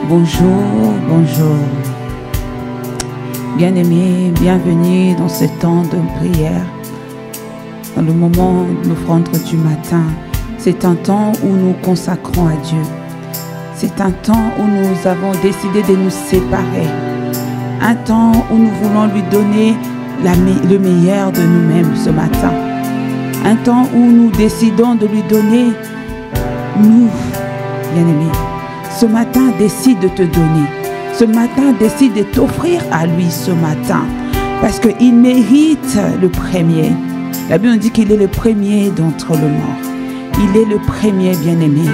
Bonjour, bonjour. Bien-aimés, bienvenue dans ce temps de prière. Dans le moment de l'offrande du matin, c'est un temps où nous consacrons à Dieu. C'est un temps où nous avons décidé de nous séparer. Un temps où nous voulons lui donner le meilleur de nous-mêmes ce matin. Un temps où nous décidons de lui donner, nous, bien-aimés. Ce matin, décide de te donner. Ce matin, décide de t'offrir à lui ce matin. Parce qu'il mérite le premier. La Bible nous dit qu'il est le premier d'entre les morts. Il est le premier, bien-aimé.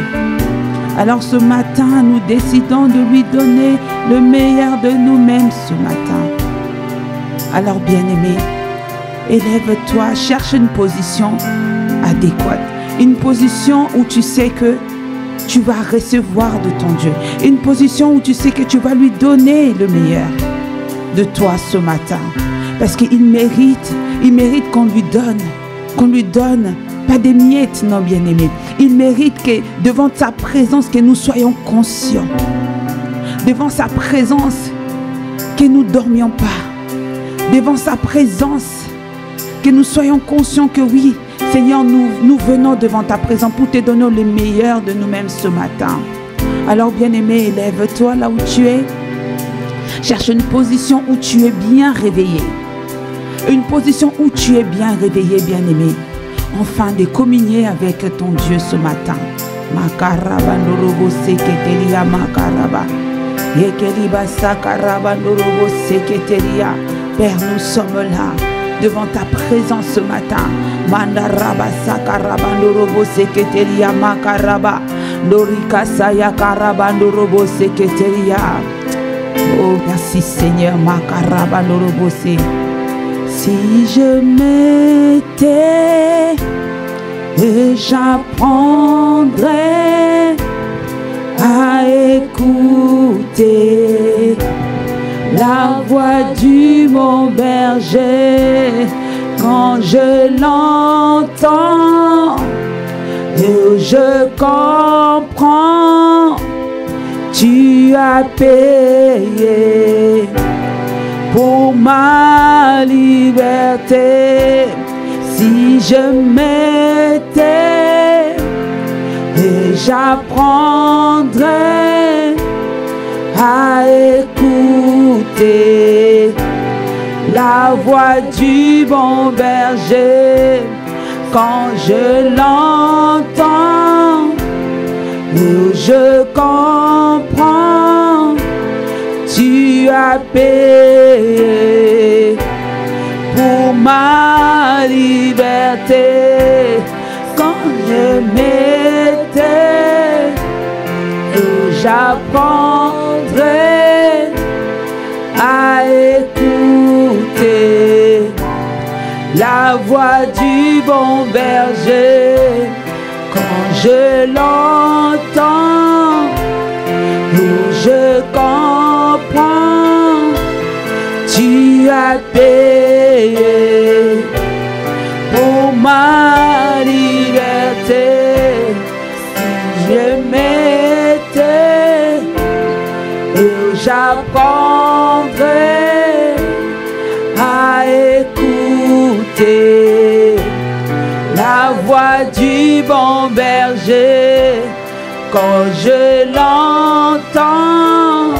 Alors ce matin, nous décidons de lui donner le meilleur de nous-mêmes ce matin. Alors, bien-aimé, élève-toi, cherche une position adéquate. Une position où tu sais que tu vas recevoir de ton Dieu. Une position où tu sais que tu vas lui donner le meilleur de toi ce matin. Parce qu'il mérite qu'on lui donne pas des miettes, non, bien-aimé. Il mérite que devant sa présence, que nous soyons conscients. Devant sa présence, que nous ne dormions pas. Devant sa présence, que nous soyons conscients que oui, Seigneur, nous venons devant ta présence pour te donner le meilleur de nous-mêmes ce matin. Alors, bien-aimé, élève-toi là où tu es. Cherche une position où tu es bien réveillé. Une position où tu es bien réveillé, bien-aimé. Enfin, de communier avec ton Dieu ce matin. Makaraba ndorobo seketeria makaraba. Yekeliba sakaraba ndorobo seketeria. Père, nous sommes là devant ta présence ce matin. Mandaraba sakaraba ndorobo seketeria makaraba. Dorika saya karaba ndorobo seketeria. Oh, merci Seigneur, makaraba ndorobo se. Si je m'étais et j'apprendrais à écouter la voix du bon berger quand je l'entends et je comprends, tu as payé pour ma liberté. Si je m'étais et j'apprendrais à écouter la voix du bon berger quand je l'entends et je comprends, tu as payé pour ma liberté. Quand je m'étais et j'apprendrai à écouter la voix du bon berger quand je l'entends et je comprends, tu as payé pour ma liberté. Si je m'étais et j'apprendrais à écouter la voix du bon berger quand je l'entends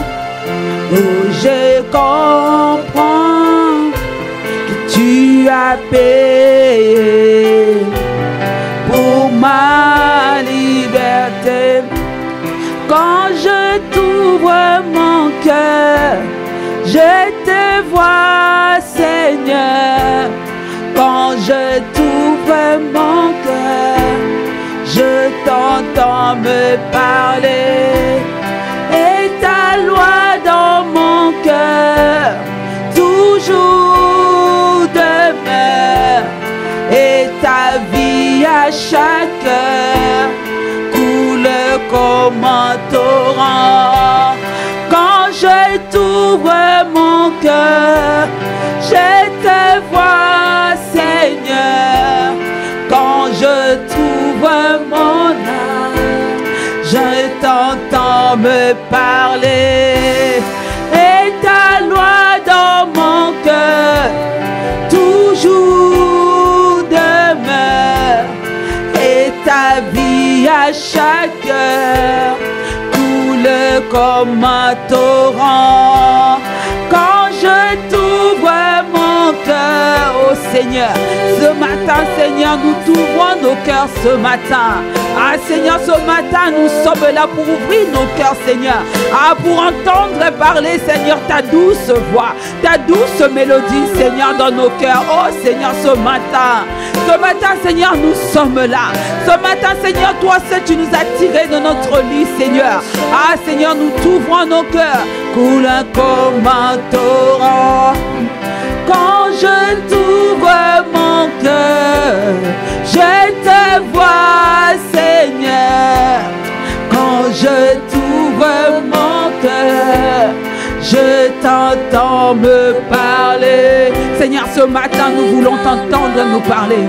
et je comprends que tu as payé pour ma liberté. Quand je t'ouvre mon cœur, je te vois, Seigneur. Quand je t'ouvre mon cœur, je t'entends me parler. Et ta loi dans mon cœur toujours demeure. Et ta vie à chaque heure coule comme un torrent. Quand je t'ouvre mon cœur, je te vois, Seigneur. Quand je t'ouvre mon âme, parler. Et ta loi dans mon cœur toujours demeure. Et ta vie à chaque heure coule comme un torrent. Quand je t'ouvre mon cœur, oh Seigneur, ce matin, Seigneur, nous t'ouvrons nos cœurs ce matin. Ah Seigneur, ce matin, nous sommes là pour ouvrir nos cœurs, Seigneur. Ah, pour entendre parler, Seigneur, ta douce voix, ta douce mélodie, Seigneur, dans nos cœurs. Oh Seigneur, ce matin, Seigneur, nous sommes là. Ce matin, Seigneur, toi seul, tu nous as tirés de notre lit, Seigneur. Ah Seigneur, nous t'ouvrons nos cœurs. Coule comme un torrent. Quand je t'ouvre mon cœur, je te vois, Seigneur. Quand je t'ouvre mon cœur, je t'entends me parler. Seigneur, ce matin, nous voulons t'entendre nous parler.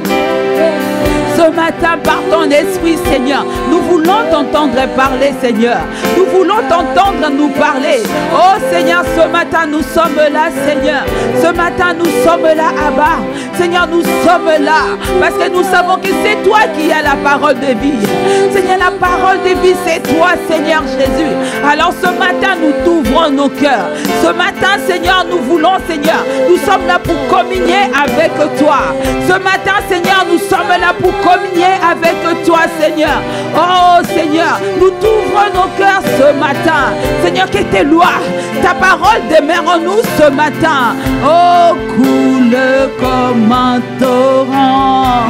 Ce matin, par ton esprit, Seigneur, nous voulons t'entendre parler, Seigneur. Nous voulons t'entendre nous parler. Oh Seigneur, ce matin, nous sommes là, Seigneur. Ce matin, nous sommes là, Abba. Seigneur, nous sommes là parce que nous savons que c'est toi qui as la parole de vie. Seigneur, la parole de vie, c'est toi, Seigneur Jésus. Alors ce matin, nous t'ouvrons nos cœurs. Ce matin, Seigneur, nous voulons, Seigneur, nous sommes là pour communier avec toi. Ce matin, Seigneur, nous sommes là pour communier avec toi, Seigneur. Oh Seigneur, nous t'ouvrons nos cœurs ce matin. Seigneur, que tes lois, ta parole demeure en nous ce matin. Oh, coule comme un torrent.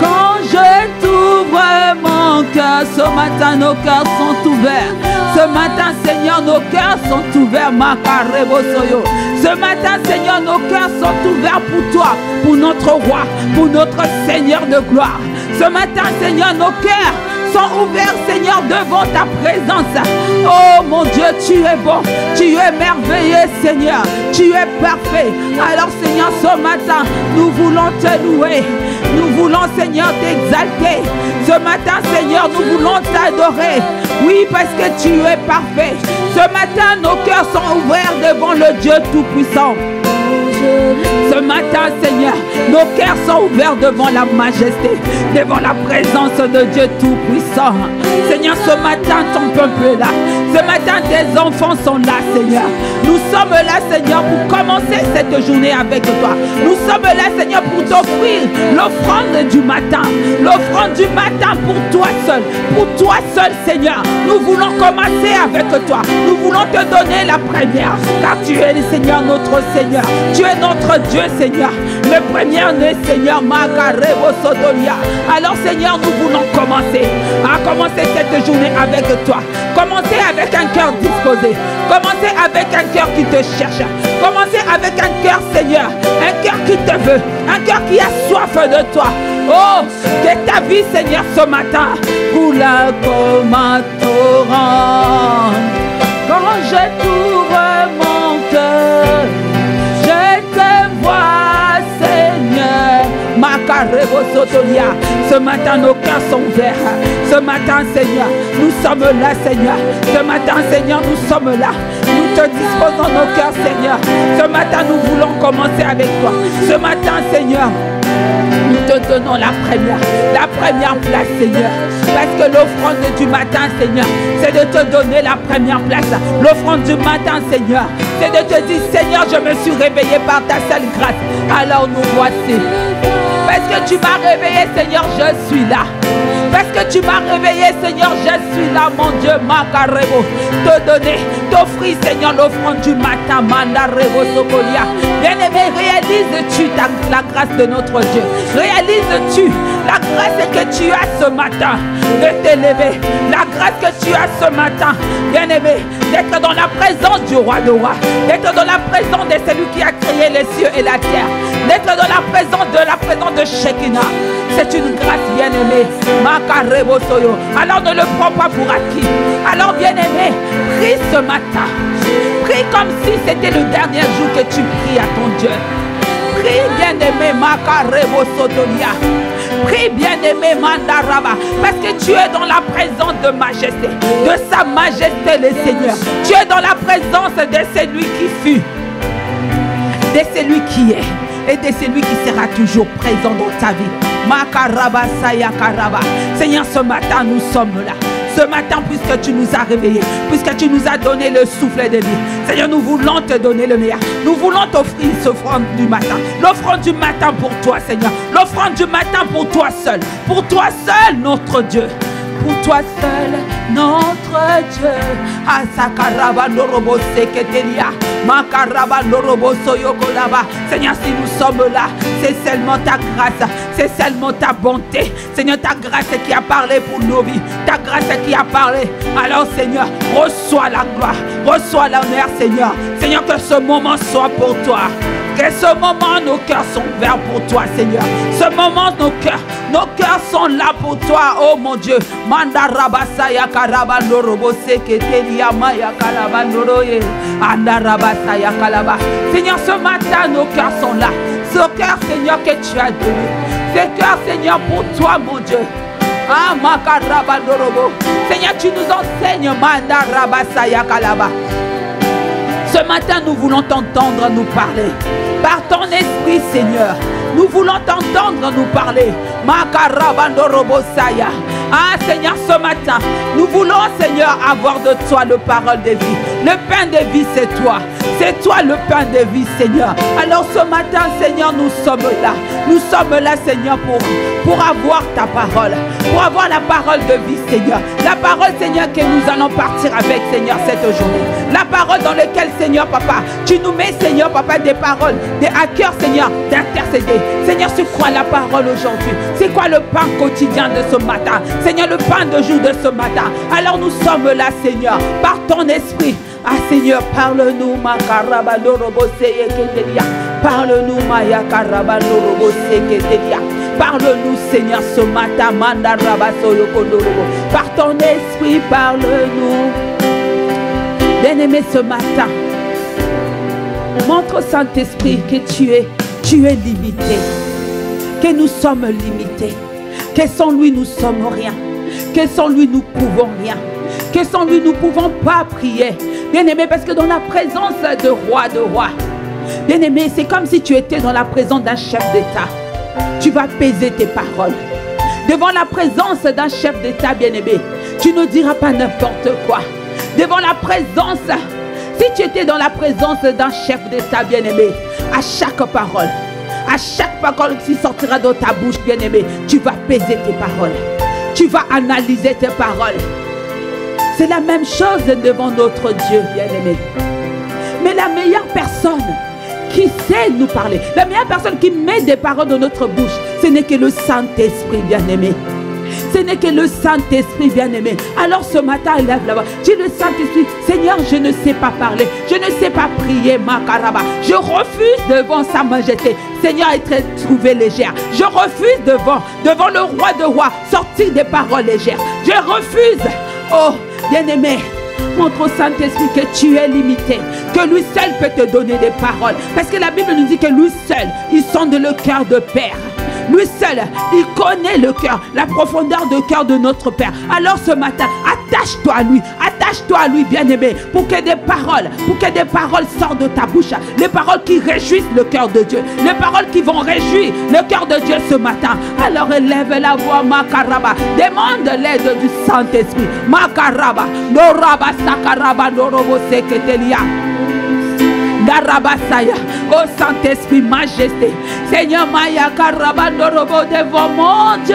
Quand je t'ouvre mon cœur, ce matin nos cœurs sont ouverts. Ce matin, Seigneur, nos cœurs sont ouverts. Makarebosoyo. Ce matin, Seigneur, nos cœurs sont ouverts pour toi, pour notre roi, pour notre Seigneur de gloire. Ce matin, Seigneur, nos cœurs sont ouverts, Seigneur, devant ta présence. Oh mon Dieu, tu es bon, tu es merveilleux, Seigneur, tu es parfait. Alors, Seigneur, ce matin, nous voulons te louer. Nous voulons, Seigneur, t'exalter. Ce matin, Seigneur, nous voulons t'adorer. Oui, parce que tu es parfait. Ce matin, nos cœurs sont ouverts devant le Dieu Tout-Puissant. Ce matin, Seigneur, nos cœurs sont ouverts devant la majesté, devant la présence de Dieu Tout-Puissant. Seigneur, ce matin, ton peuple est là. Ce matin, tes enfants sont là, Seigneur. Nous sommes là, Seigneur, pour commencer cette journée avec toi. Nous sommes là, Seigneur, pour t'offrir l'offrande du matin. L'offrande du matin pour toi seul. Pour toi seul, Seigneur. Nous voulons commencer avec toi. Nous voulons te donner la première. Car tu es le Seigneur, notre Seigneur. Tu es notre Dieu, Seigneur. Le premier-né, Seigneur. Alors, Seigneur, nous voulons commencer. À commencer cette journée avec toi. Commencer avec un cœur disposé. Commencer avec un cœur qui te cherche. Commencer avec un cœur, Seigneur. Un cœur qui te veut. Un cœur qui a soif de toi. Oh, que ta vie, Seigneur, ce matin coule comme un torrent. Quand je t'ouvre mon cœur, je te vois, Seigneur. Ce matin, nos cœurs sont ouverts. Ce matin, Seigneur, nous sommes là, Seigneur. Ce matin, Seigneur, nous sommes là. Nous te disposons nos cœurs, Seigneur. Ce matin, nous voulons commencer avec toi. Ce matin, Seigneur, nous te donnons la première place, Seigneur. Parce que l'offrande du matin, Seigneur, c'est de te donner la première place. L'offrande du matin, Seigneur, c'est de te dire, Seigneur, je me suis réveillé par ta seule grâce. Alors nous voici. Parce que tu m'as réveillé, Seigneur, je suis là. Parce que tu m'as réveillé, Seigneur, je suis là, mon Dieu, Makarebo. Te donner, t'offrir, Seigneur, l'offrande du matin, Mandarebo Sokolia. Bien-aimé, réalises-tu la grâce de notre Dieu? Réalises-tu la grâce que tu as ce matin de t'élever? La grâce que tu as ce matin, bien-aimé, d'être dans la présence du roi de rois, d'être dans la présence de celui qui a créé les cieux et la terre, d'être dans la présence de Shekinah. C'est une grâce, bien-aimée. Alors ne le prends pas pour acquis. Alors, bien-aimé, prie ce matin. Prie comme si c'était le dernier jour que tu pries à ton Dieu. Prie, bien-aimé, Prie, bien-aimé, Mandaraba, parce que tu es dans la présence de majesté, de sa majesté, le Seigneur. Tu es dans la présence de celui qui fut, de celui qui est et de celui qui sera toujours présent dans ta vie. Makaraba, Sayakaraba. Seigneur, ce matin, nous sommes là. Ce matin, puisque tu nous as réveillés, puisque tu nous as donné le souffle de vie, Seigneur, nous voulons te donner le meilleur. Nous voulons t'offrir l'offrande du matin. L'offrande du matin pour toi, Seigneur. L'offrande du matin pour toi seul. Pour toi seul, notre Dieu. Pour toi seul, notre Dieu. Asakaraba norobo seketelia. Makaraba norobo soyokolaba. Seigneur, si nous sommes là, c'est seulement ta grâce. C'est seulement ta bonté. Seigneur, ta grâce qui a parlé pour nos vies. Ta grâce qui a parlé. Alors, Seigneur, reçois la gloire. Reçois l'honneur, Seigneur. Seigneur, que ce moment soit pour toi. Que ce moment, nos cœurs sont ouverts pour toi, Seigneur. Ce moment, nos cœurs sont là pour toi, oh mon Dieu. Mandarabasaya karabandorobo seketelia maya karabandoroye. Andarabasaya kalaba. Seigneur, ce matin, nos cœurs sont là. Ce cœur, Seigneur, que tu as donné. Ce cœur, Seigneur, pour toi, mon Dieu. Ah, makarabandorobo. Seigneur, tu nous enseignes, mandarabasaya kalaba. Ce matin, nous voulons t'entendre nous parler. Par ton esprit, Seigneur, nous voulons t'entendre nous parler. Makarabandorobosaya. Ah, Seigneur, ce matin, nous voulons, Seigneur, avoir de toi le parole de vie. Le pain de vie, c'est toi. C'est toi le pain de vie, Seigneur. Alors ce matin, Seigneur, nous sommes là. Nous sommes là, Seigneur, pour avoir ta parole. Pour avoir la parole de vie, Seigneur. La parole, Seigneur, que nous allons partir avec, Seigneur, cette journée. La parole dans laquelle, Seigneur, Papa, tu nous mets, Seigneur, Papa, des paroles, des à cœur, Seigneur, d'intercéder. Seigneur, c'est quoi la parole aujourd'hui? C'est quoi le pain quotidien de ce matin? Seigneur, le pain de jour de ce matin. Alors nous sommes là, Seigneur, par ton esprit. Ah, Seigneur, parle-nous, Makarabandorobo seketelia. Parle-nous, Maya Karabandorobo seketelia. Parle-nous, Seigneur, ce matin, Mandarabasoyokondorobo. Par ton esprit, parle-nous. Bien-aimé, ce matin, montre au Saint-Esprit que tu es limité, que nous sommes limités, que sans lui nous sommes rien, que sans lui nous pouvons rien, que sans lui nous pouvons pas prier. Bien-aimé, parce que dans la présence de roi, bien-aimé, c'est comme si tu étais dans la présence d'un chef d'État. Tu vas peser tes paroles. Devant la présence d'un chef d'État, bien-aimé, tu ne diras pas n'importe quoi. Devant la présence, si tu étais dans la présence d'un chef d'État, bien-aimé, à chaque parole qui sortira de ta bouche, bien-aimé, tu vas peser tes paroles. Tu vas analyser tes paroles. C'est la même chose devant notre Dieu, bien-aimé. Mais la meilleure personne qui sait nous parler, la meilleure personne qui met des paroles dans notre bouche, ce n'est que le Saint-Esprit, bien-aimé. Ce n'est que le Saint-Esprit, bien-aimé. Alors ce matin, lève la voix. Dis le Saint-Esprit, Seigneur, je ne sais pas parler. Je ne sais pas prier, Makaraba. Je refuse devant sa majesté, Seigneur, être trouvé légère. Je refuse devant le roi de rois, sortir des paroles légères. Je refuse. Oh, bien-aimé, montre au Saint-Esprit que tu es limité, que lui seul peut te donner des paroles. Parce que la Bible nous dit que lui seul, il sonde le cœur de Père. Lui seul, il connaît le cœur, la profondeur de cœur de notre Père. Alors ce matin, attache-toi à lui, bien-aimé, pour que des paroles sortent de ta bouche. Les paroles qui réjouissent le cœur de Dieu, les paroles qui vont réjouir le cœur de Dieu ce matin. Alors élève la voix, Makaraba, demande l'aide du Saint-Esprit. Makaraba, Noraba Sakaraba, Norobo Seketelia. Darabasaya, oh Saint-Esprit, majesté, Seigneur Maya Karabandorobo devant mon Dieu,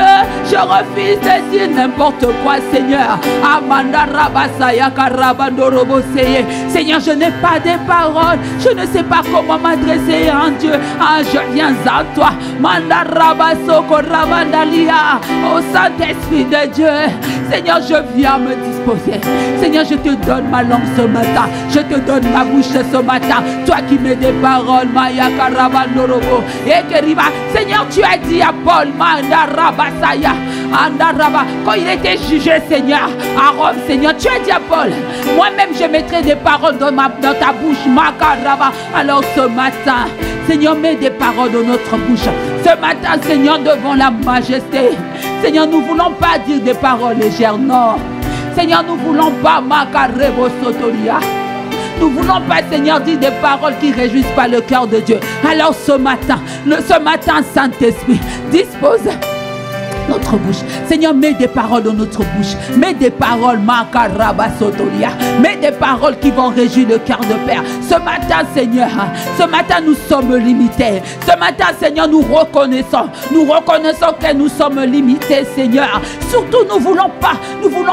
je refuse de dire n'importe quoi, Seigneur. Amanda Rabasaya Karabandorobo Seye, Seigneur, je n'ai pas de paroles, je ne sais pas comment m'adresser à un Dieu. Ah, je viens à toi, Manda Rabasoko Rabandalia, oh Saint-Esprit de Dieu, Seigneur, je viens me disposer. Seigneur, je te donne ma langue ce matin, je te donne ma bouche ce matin. Toi qui mets des paroles, Maya Karabandorobo, et Keriba, Seigneur, tu as dit à Paul, Manda Rabasaya, Quand il était jugé, Seigneur, à Rome, Seigneur, tu as dit à Paul, moi-même je mettrai des paroles dans ta bouche. Alors ce matin, Seigneur, mets des paroles dans notre bouche. Ce matin, Seigneur, devant la majesté, Seigneur, nous ne voulons pas dire des paroles légères, non. Seigneur, nous ne voulons pas Makarebo Sotoria. Nous ne voulons pas, Seigneur, dire des paroles qui ne réjouissent pas le cœur de Dieu. Alors ce matin, Saint-Esprit, dispose notre bouche. Seigneur, mets des paroles dans notre bouche. Mets des paroles, mets des paroles qui vont réjouir le cœur de Père. Ce matin, Seigneur, nous sommes limités. Ce matin, Seigneur, nous reconnaissons que nous sommes limités, Seigneur. Surtout, nous ne voulons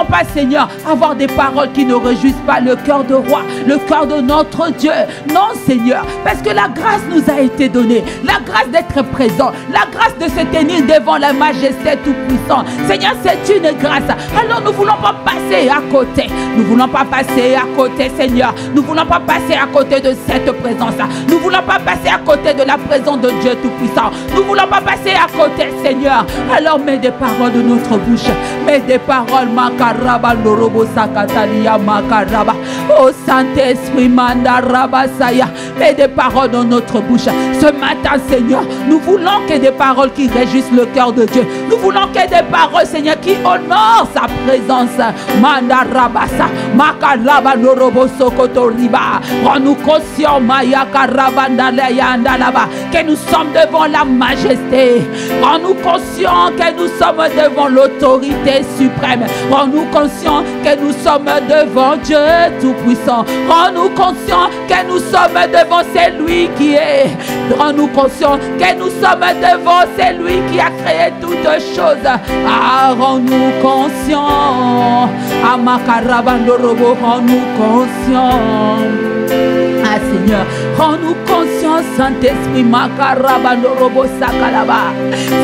pas, Seigneur, avoir des paroles qui ne réjouissent pas le cœur de roi, le cœur de notre Dieu. Non, Seigneur, parce que la grâce nous a été donnée. La grâce d'être présent, la grâce de se tenir devant la majesté tout-puissant. Seigneur, c'est une grâce. Alors nous ne voulons pas passer à côté. Nous ne voulons pas passer à côté, Seigneur. Nous ne voulons pas passer à côté de cette présence. Nous ne voulons pas passer à côté de la présence de Dieu tout-puissant. Nous ne voulons pas passer à côté, Seigneur. Alors mets des paroles de notre bouche. Mets des paroles, Makaraba, Lorobo, Sakatalia, Makaraba. Oh Saint-Esprit, Mandaraba, Saya. Mets des paroles dans notre bouche. Ce matin, Seigneur, nous voulons que des paroles qui réjouissent le cœur de Dieu. Nous voulons que des paroles, Seigneur, qui honorent sa présence. Mandarabasa, Makaraba, Norobo, Sokoto, Riba. Rends-nous conscients, Maya, Karabandala, Yandalaba, que nous sommes devant la majesté. Rends-nous conscients que nous sommes devant l'autorité suprême. Rends-nous conscients que nous sommes devant Dieu Tout-Puissant. Rends-nous conscients que nous sommes devant celui qui est. Rends-nous conscients que nous sommes devant celui qui a créé toutes choses. Rends-nous conscients. Amakarabandorobo, rends-nous conscients. Seigneur, rends-nous conscients, Saint-Esprit, Makarabandorobo Sakalaba.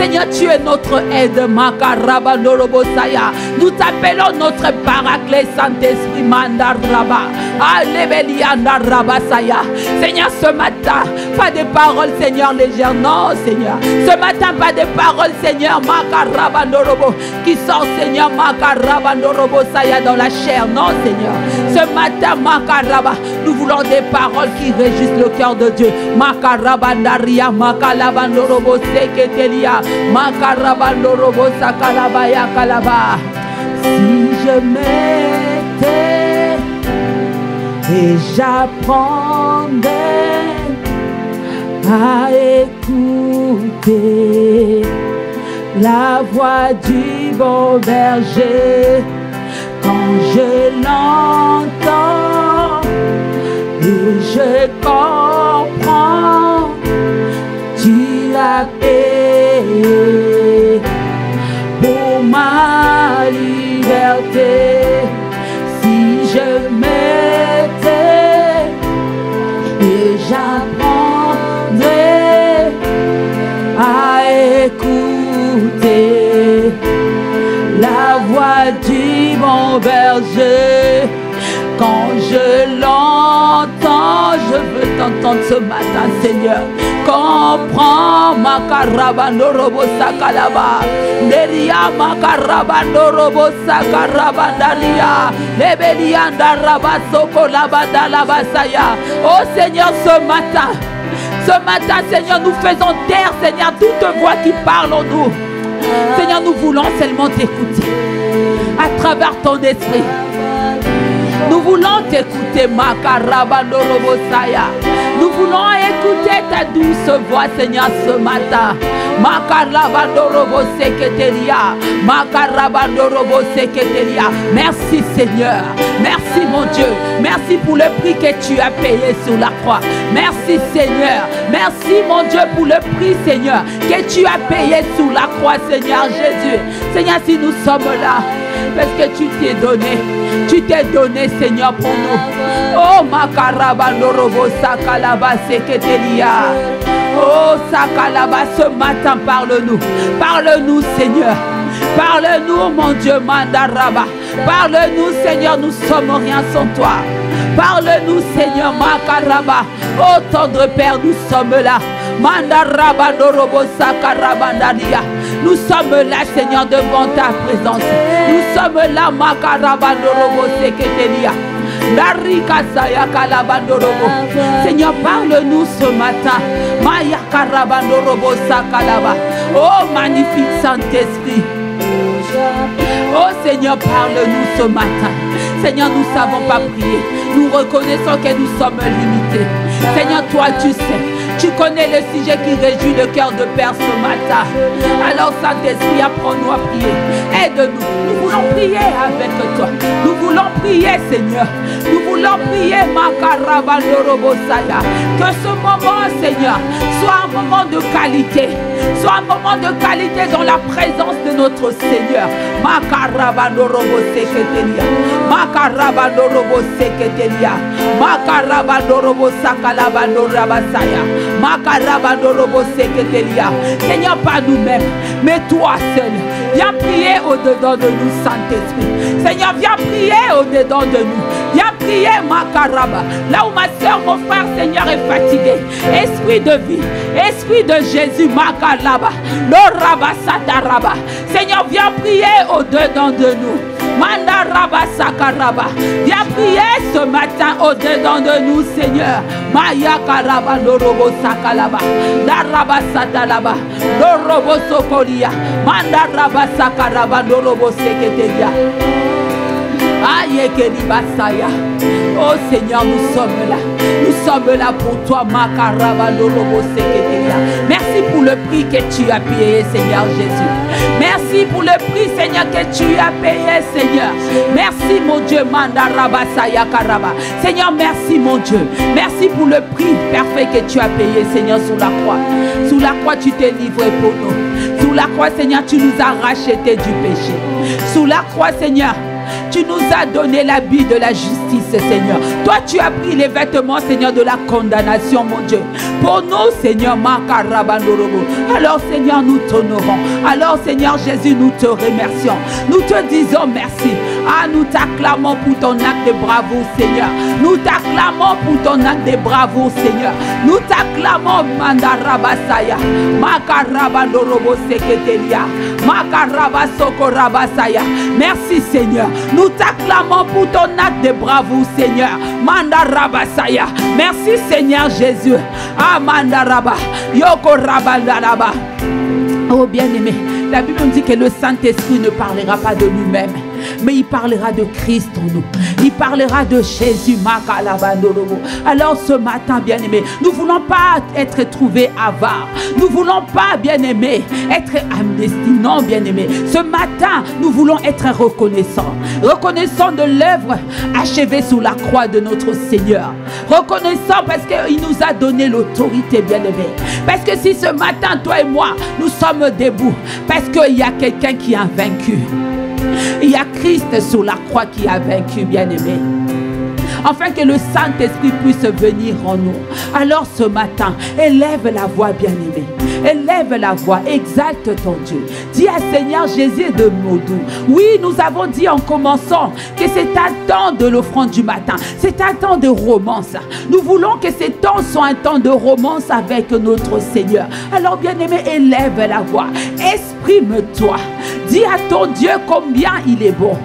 Seigneur, tu es notre aide, Makarabandorobo Saya. Nous t'appelons notre paraclet, Saint-Esprit, Mandaraba. Alebeliandaraba Saya. Seigneur, ce matin, pas de paroles, Seigneur, légères, non, Seigneur. Ce matin, pas de paroles, Seigneur, Makarabandorobo, qui sort, Seigneur, Makarabandorobo Saya dans la chair, non, Seigneur. Ce matin, Makaraba, nous voulons des paroles qui réjouissent le cœur de Dieu. Makarabandaria, Makalabandorobo Seketelia, Makarabandorobo Sakalabaya Kalaba. Si je m'étais et j'apprendais à écouter la voix du bon berger, quand je l'entends et je comprends, tu l'as payé pour ma liberté. Si je m'étais et j'apprendrais à écouter la voix du bon berger, quand je l'entends, je veux t'entendre ce matin, Seigneur. Comprends, Makarabandorobo Sakalaba, Neria Makarabandorobo Sakarabandalia, Lebeliandaraba Sokolabandalabasaya. Oh Seigneur, ce matin, Seigneur, nous faisons taire, Seigneur, toute voix qui parle en nous. Seigneur, nous voulons seulement t'écouter à travers ton esprit. Nous voulons t'écouter, Makarabandorobo Saya. Nous voulons écouter ta douce voix, Seigneur, ce matin. Makarabandorobo Seketelia, Makarabandorobo Seketelia. Merci, Seigneur. Merci, mon Dieu. Merci pour le prix que tu as payé sur la croix. Merci, Seigneur. Merci, mon Dieu, pour le prix, Seigneur, que tu as payé sur la croix, Seigneur Jésus. Seigneur, si nous sommes là, parce que tu t'es donné. Tu t'es donné, Seigneur, pour nous. Oh, Makarabandorobo Sakalaba Seketelia. Oh, Sakalaba, ce matin, parle-nous. Parle-nous, Seigneur. Parle-nous, mon Dieu, Mandaraba. Parle-nous, Seigneur, nous sommes rien sans toi. Parle-nous, Seigneur, Makaraba. Oh, tendre Père, nous sommes là. Mandaraba Dorobo Sakarabandaria. Nous sommes là, Seigneur, devant ta présence. Nous sommes là, Makaraba Dorobo Seketelia. Seigneur, parle-nous ce matin. Maya Karabandorobo Sakalaba. Oh, magnifique Saint-Esprit. Oh Seigneur, parle-nous ce matin. Seigneur, nous ne savons pas prier. Nous reconnaissons que nous sommes limités. Seigneur, toi tu sais. Tu connais le sujet qui réjouit le cœur de Père ce matin. Alors Saint-Esprit, apprends-nous à prier. Aide-nous. Nous voulons prier avec toi. Nous voulons prier, Seigneur. Nous voulons prier, Makarabandorobosaya. Que ce moment, Seigneur, soit un moment de qualité. Soit un moment de qualité dans la présence de notre Seigneur. Makarabandoroboseketelia. Makarabandoroboseketelia. Makarabandorobosakalabandorabasaya. Makarabandoroboseketelia. Seigneur, pas nous-mêmes, mais toi seul. Viens prier au-dedans de nous, Saint-Esprit. Seigneur, viens prier au-dedans de nous. Viens prier, Makaraba. Là où ma soeur, mon frère, Seigneur, est fatigué. Esprit de vie, esprit de Jésus, Makaraba. Sataraba. Seigneur, viens prier au-dedans de nous. Mandaraba Sakaraba. Viens prier ce matin au-dedans de nous, Seigneur. Maya Karaba Norobo Sakalaba. Daraba Satalaba. Norobo Sokoria. Mandaraba Sakaraba Norobo Seketeria. Aïe Basaya. Oh Seigneur, nous sommes là. Nous sommes là pour toi, Makaraba Norobo Seketeria. Merci pour le prix que tu as payé, Seigneur Jésus. Merci pour le prix, Seigneur, que tu as payé, Seigneur. Merci, mon Dieu, Mandaraba Saya Karaba. Seigneur, merci, mon Dieu. Merci pour le prix parfait que tu as payé, Seigneur, sur la croix. Sous la croix, tu t'es livré pour nous. Sous la croix, Seigneur, tu nous as racheté du péché. Sous la croix, Seigneur, tu nous as donné l'habit de la justice, Seigneur. Toi, tu as pris les vêtements, Seigneur, de la condamnation, mon Dieu. Pour nous, Seigneur, Makarabandorobo. Alors, Seigneur, nous t'honorons. Alors, Seigneur Jésus, nous te remercions. Nous te disons merci. Ah, nous t'acclamons pour ton acte de bravoure, Seigneur. Nous t'acclamons pour ton acte de bravoure, Seigneur. Nous t'acclamons, Mandarabasaya. Makarabandorobo Seketelia. Makarabasokorabasaya. Merci, Seigneur. Nous t'acclamons pour ton acte de bravoure, Seigneur. Mandarabasaya. Merci, Seigneur Jésus. Amandaraba. Yoko Rabandaraba. Oh bien-aimé, la Bible nous dit que le Saint-Esprit ne parlera pas de lui-même, mais il parlera de Christ en nous. Il parlera de Jésus. Alors ce matin, bien-aimé, nous ne voulons pas être trouvés avares. Nous ne voulons pas, bien-aimé, être amnestis. Non, bien-aimé. Ce matin, nous voulons être reconnaissants. Reconnaissants de l'œuvre achevée sous la croix de notre Seigneur. Reconnaissants parce qu'il nous a donné l'autorité, bien-aimé. Parce que si ce matin, toi et moi, nous sommes debout, parce qu'il y a quelqu'un qui a vaincu. Il y a Christ sur la croix qui a vaincu, bien-aimé. Afin que le Saint-Esprit puisse venir en nous. Alors ce matin, élève la voix, bien-aimé. Élève la voix, exalte ton Dieu. Dis à Seigneur Jésus de mots doux. Oui, nous avons dit en commençant que c'est un temps de l'offrande du matin. C'est un temps de romance. Nous voulons que ce temps soit un temps de romance avec notre Seigneur. Alors bien-aimé, élève la voix. Exprime-toi. Dis à ton Dieu combien il est bon.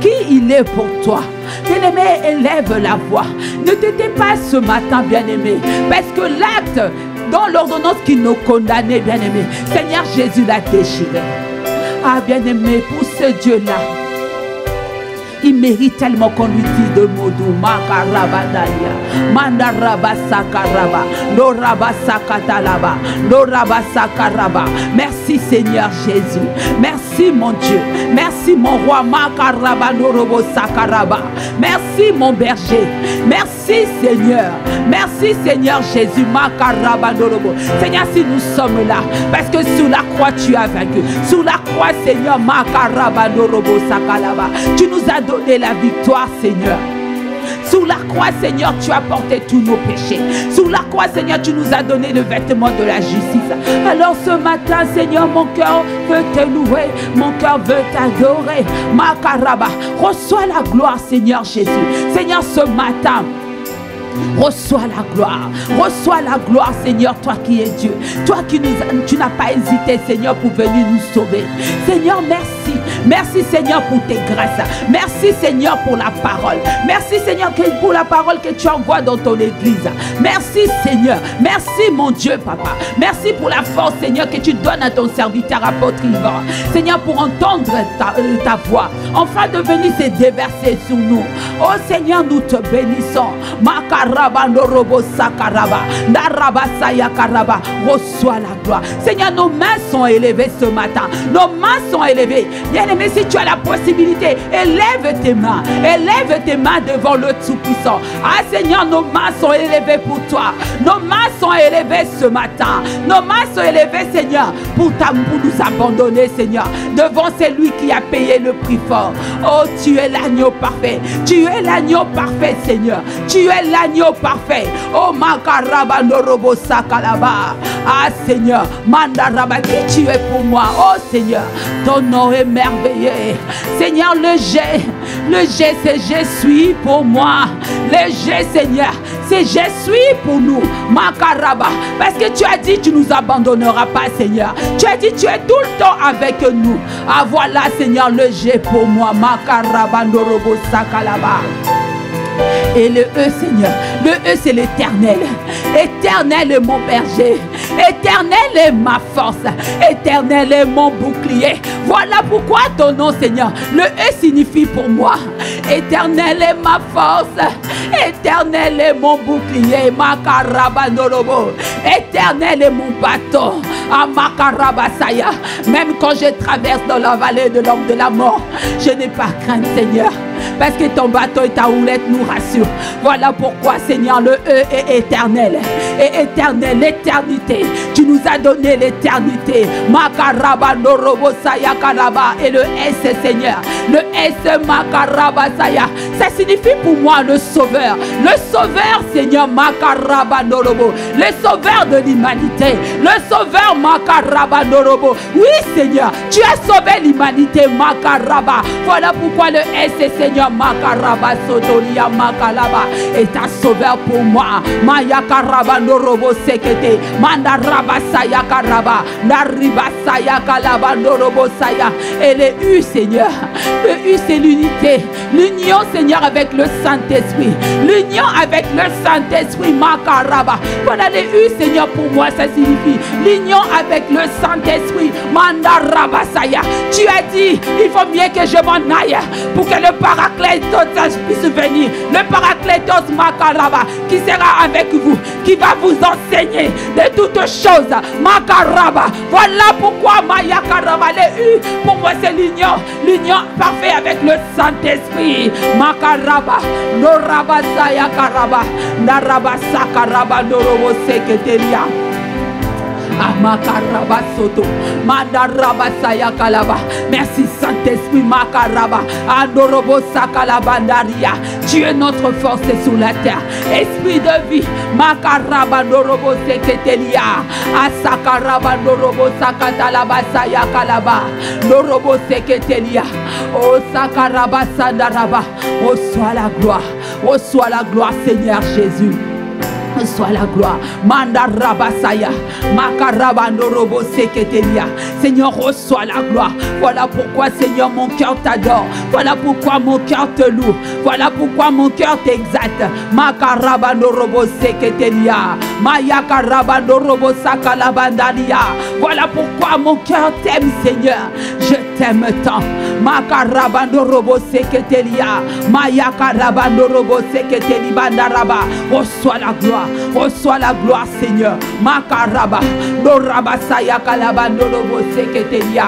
Qui il est pour toi. Bien-aimé, élève la voix. Ne te tais pas ce matin, bien-aimé. Parce que l'acte dans l'ordonnance qui nous condamnait, bien-aimé, Seigneur Jésus l'a déchiré. Ah, bien-aimé, pour ce Dieu-là, il mérite tellement qu'on lui dise de mots doux. Makarabadaya, Mandarabasakaraba, Norabasakatalaba, Norabasakaraba. Merci Seigneur Jésus. Merci mon Dieu. Merci mon roi. Makaraba, Norobosakaraba. Merci mon berger. Merci Seigneur. Merci Seigneur Jésus. Makaraba, Norobo. Seigneur, si nous sommes là, parce que sous la croix tu as vaincu. Sous la croix, Seigneur, Makaraba, Norobosakalaba. Tu nous as donné la victoire, Seigneur. Sous la croix, Seigneur, tu as porté tous nos péchés. Sous la croix, Seigneur, tu nous as donné le vêtement de la justice. Alors ce matin, Seigneur, mon cœur veut te louer. Mon cœur veut t'adorer. Makaraba, reçois la gloire, Seigneur Jésus. Seigneur, ce matin, reçois la gloire, Seigneur, toi qui es Dieu, toi qui tu n'as pas hésité, Seigneur, pour venir nous sauver. Seigneur, merci Seigneur pour tes grâces, merci Seigneur pour la parole, merci Seigneur pour la parole que tu envoies dans ton église, merci Seigneur, merci mon Dieu Papa, merci pour la force Seigneur que tu donnes à ton serviteur apôtre Yvan, Seigneur, pour entendre ta voix, enfin de venir se déverser sur nous. Oh Seigneur, nous te bénissons. Reçois la gloire. Seigneur, nos mains sont élevées ce matin. Nos mains sont élevées. Bien-aimé, si tu as la possibilité, élève tes mains. Élève tes mains devant le Tout-Puissant. Ah Seigneur, nos mains sont élevées pour toi. Nos mains sont élevées ce matin. Nos mains sont élevées, Seigneur, pour nous abandonner, Seigneur, devant celui qui a payé le prix fort. Oh, tu es l'agneau parfait. Tu es l'agneau parfait, Seigneur. Tu es l'agneau parfait. Oh, Makaraba Norobo Sakalaba. Ah, Seigneur, Mandaraba, qui tu es pour moi. Oh, Seigneur, ton nom est merveilleux. Seigneur, le G, c'est je suis pour moi. Le G, Seigneur, c'est je suis pour nous. Makaraba, parce que tu as dit, tu nous abandonneras pas, Seigneur. Tu as dit, tu es tout le temps avec nous. Ah, voilà, Seigneur, le G pour moi. Makaraba Norobo Sakalaba. Et le E, Seigneur, le E, c'est l'éternel. Éternel est mon berger. Éternel est ma force. Éternel est mon bouclier. Voilà pourquoi ton nom, Seigneur, le E signifie pour moi. Éternel est ma force. Éternel est mon bouclier. Makarabandorobo. Éternel est mon bâton. Amakarabasaya. Même quand je traverse dans la vallée de l'ombre de la mort, je n'ai pas crainte, Seigneur, parce que ton bâton et ta houlette nous rassurent. Voilà pourquoi, Seigneur, le E est éternel. Et éternel, l'éternité. Tu nous as donné l'éternité. Makaraba Norobo Saya Karaba. Et le S, Seigneur. Le S, Makaraba Saya. Ça signifie pour moi le sauveur. Le sauveur, Seigneur, Makaraba Norobo. Le sauveur de l'humanité. Le sauveur, Makaraba Norobo. Oui, Seigneur, tu as sauvé l'humanité, Makaraba. Voilà pourquoi le S, Seigneur, Makaraba Sotoria Makalaba est un sauveur pour moi. Mayakaraba Norobo Sekete. Mandaraba Saya Karaba. Nariba Saya Kalaba Norobo Saya. Et le U, Seigneur. Le U, c'est l'unité. L'union, Seigneur, avec le Saint-Esprit. L'union avec le Saint-Esprit, Makaraba. Voilà les U, Seigneur, pour moi, ça signifie l'union avec le Saint-Esprit, Mandaraba Saya. Tu as dit, il faut mieux que je m'en aille pour que le Paraclétos puisse venir. Le Paraclétos, Makaraba, qui sera avec vous, qui va vous enseigner de toutes choses, Makaraba. Voilà pourquoi Mayakaraba, les U, pour moi, c'est l'union parfaite avec le Saint-Esprit, Makaraba, Noraba Saya Karaba, Naraba Sakaraba, Norobo Seketeria. Makaraba Soto, Mandaraba Saya Kalaba. Merci Saint-Esprit, Makaraba, Andorobo Sakalabandaria. Tu es notre force sur la terre. Esprit de vie, Makaraba Norobo Seketelia. Asakaraba Norobo Sakatalaba Saya Kalaba. Norobo Seketelia. Oh Sakaraba Sandaraba. Reçois la gloire. Reçois la gloire, Seigneur Jésus. Reçois la gloire. Mandarabasaya. Makarabandorobo Seketelia. Seigneur, reçois la gloire. Voilà pourquoi, Seigneur, mon cœur t'adore. Voilà pourquoi mon cœur te loue. Voilà pourquoi mon cœur t'exalte. Makarabandorobo Seketelia. Mayakarabandorobo Sakalabandalia. Voilà pourquoi mon cœur t'aime, Seigneur. Je t'aime tant. Makarabandorobo Seketelia. Mayakarabandorobo Seketeli Bandaraba. Reçois la gloire. Reçois la gloire, Seigneur. Makaraba. Noraba Saya Kalabandorobo Seketelia.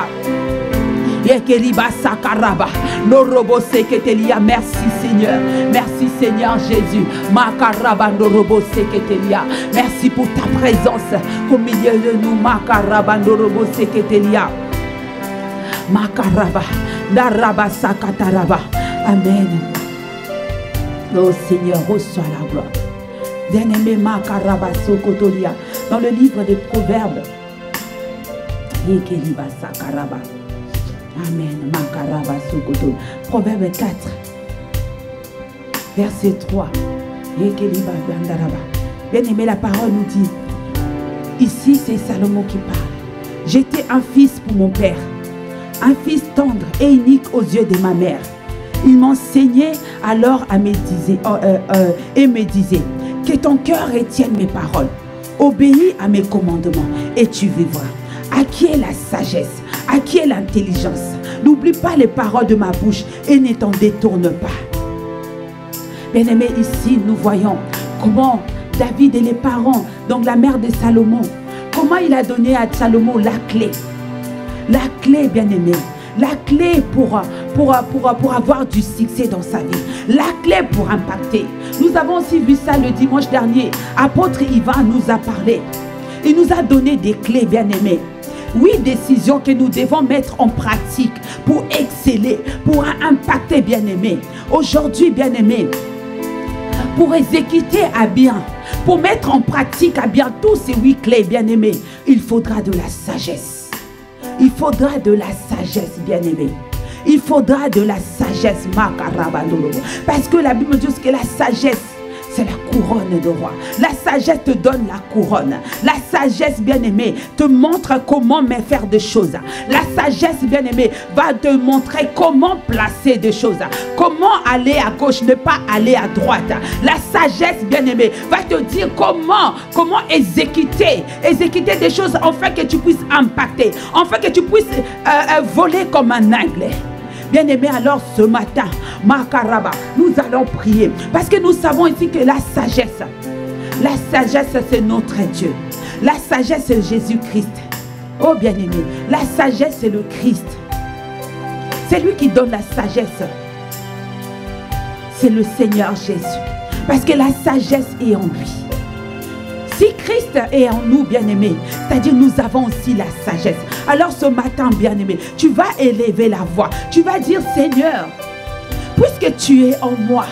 Yekeriba Sakaraba. Norobo Seketelia. Merci, Seigneur. Merci, Seigneur Jésus. Makaraba Norobo Seketelia. Merci pour ta présence au milieu de nous. Makaraba Norobo Seketelia. Makaraba. Daraba Sakataraba. Amen. Oh Seigneur, reçois la gloire. Bien-aimé, Makarabaso Kotolia, dans le livre des Proverbes. Amen. Makarabaso Kotolia. Proverbe 4, verset 3. Bien-aimé, la parole nous dit, ici c'est Salomon qui parle. J'étais un fils pour mon père, un fils tendre et unique aux yeux de ma mère. Il m'enseignait alors à méditer, et me disait, que ton cœur retienne mes paroles, obéis à mes commandements et tu vivras. À qui est la sagesse? À qui est l'intelligence? N'oublie pas les paroles de ma bouche et ne t'en détourne pas. Bien-aimés, ici nous voyons comment David et les parents, donc la mère de Salomon, comment il a donné à Salomon la clé. La clé, bien-aimé. La clé pour avoir du succès dans sa vie. La clé pour impacter. Nous avons aussi vu ça le dimanche dernier. Apôtre Yvan nous a parlé. Il nous a donné des clés, bien-aimés. 8 décisions que nous devons mettre en pratique pour exceller, pour impacter, bien-aimés. Aujourd'hui, bien-aimés, pour exécuter à bien, pour mettre en pratique à bien tous ces 8 clés, bien-aimés, il faudra de la sagesse. Il faudra de la sagesse, bien-aimé. Il faudra de la sagesse, parce que la Bible dit que la sagesse, c'est la couronne de roi. La sagesse te donne la couronne. La sagesse, bien-aimé, te montre comment faire des choses. La sagesse, bien-aimé, va te montrer comment placer des choses. Comment aller à gauche, ne pas aller à droite. La sagesse, bien-aimé, va te dire comment exécuter des choses afin que tu puisses impacter, afin que tu puisses voler comme un aigle. Bien-aimé, alors ce matin, Makaraba, nous allons prier. Parce que nous savons ici que la sagesse, c'est notre Dieu. La sagesse, c'est Jésus-Christ. Oh bien-aimé, la sagesse, c'est le Christ. C'est lui qui donne la sagesse. C'est le Seigneur Jésus. Parce que la sagesse est en lui. Si Christ est en nous, bien-aimés, c'est-à-dire nous avons aussi la sagesse. Alors ce matin, bien-aimé, tu vas élever la voix. Tu vas dire, Seigneur, puisque tu es en moi,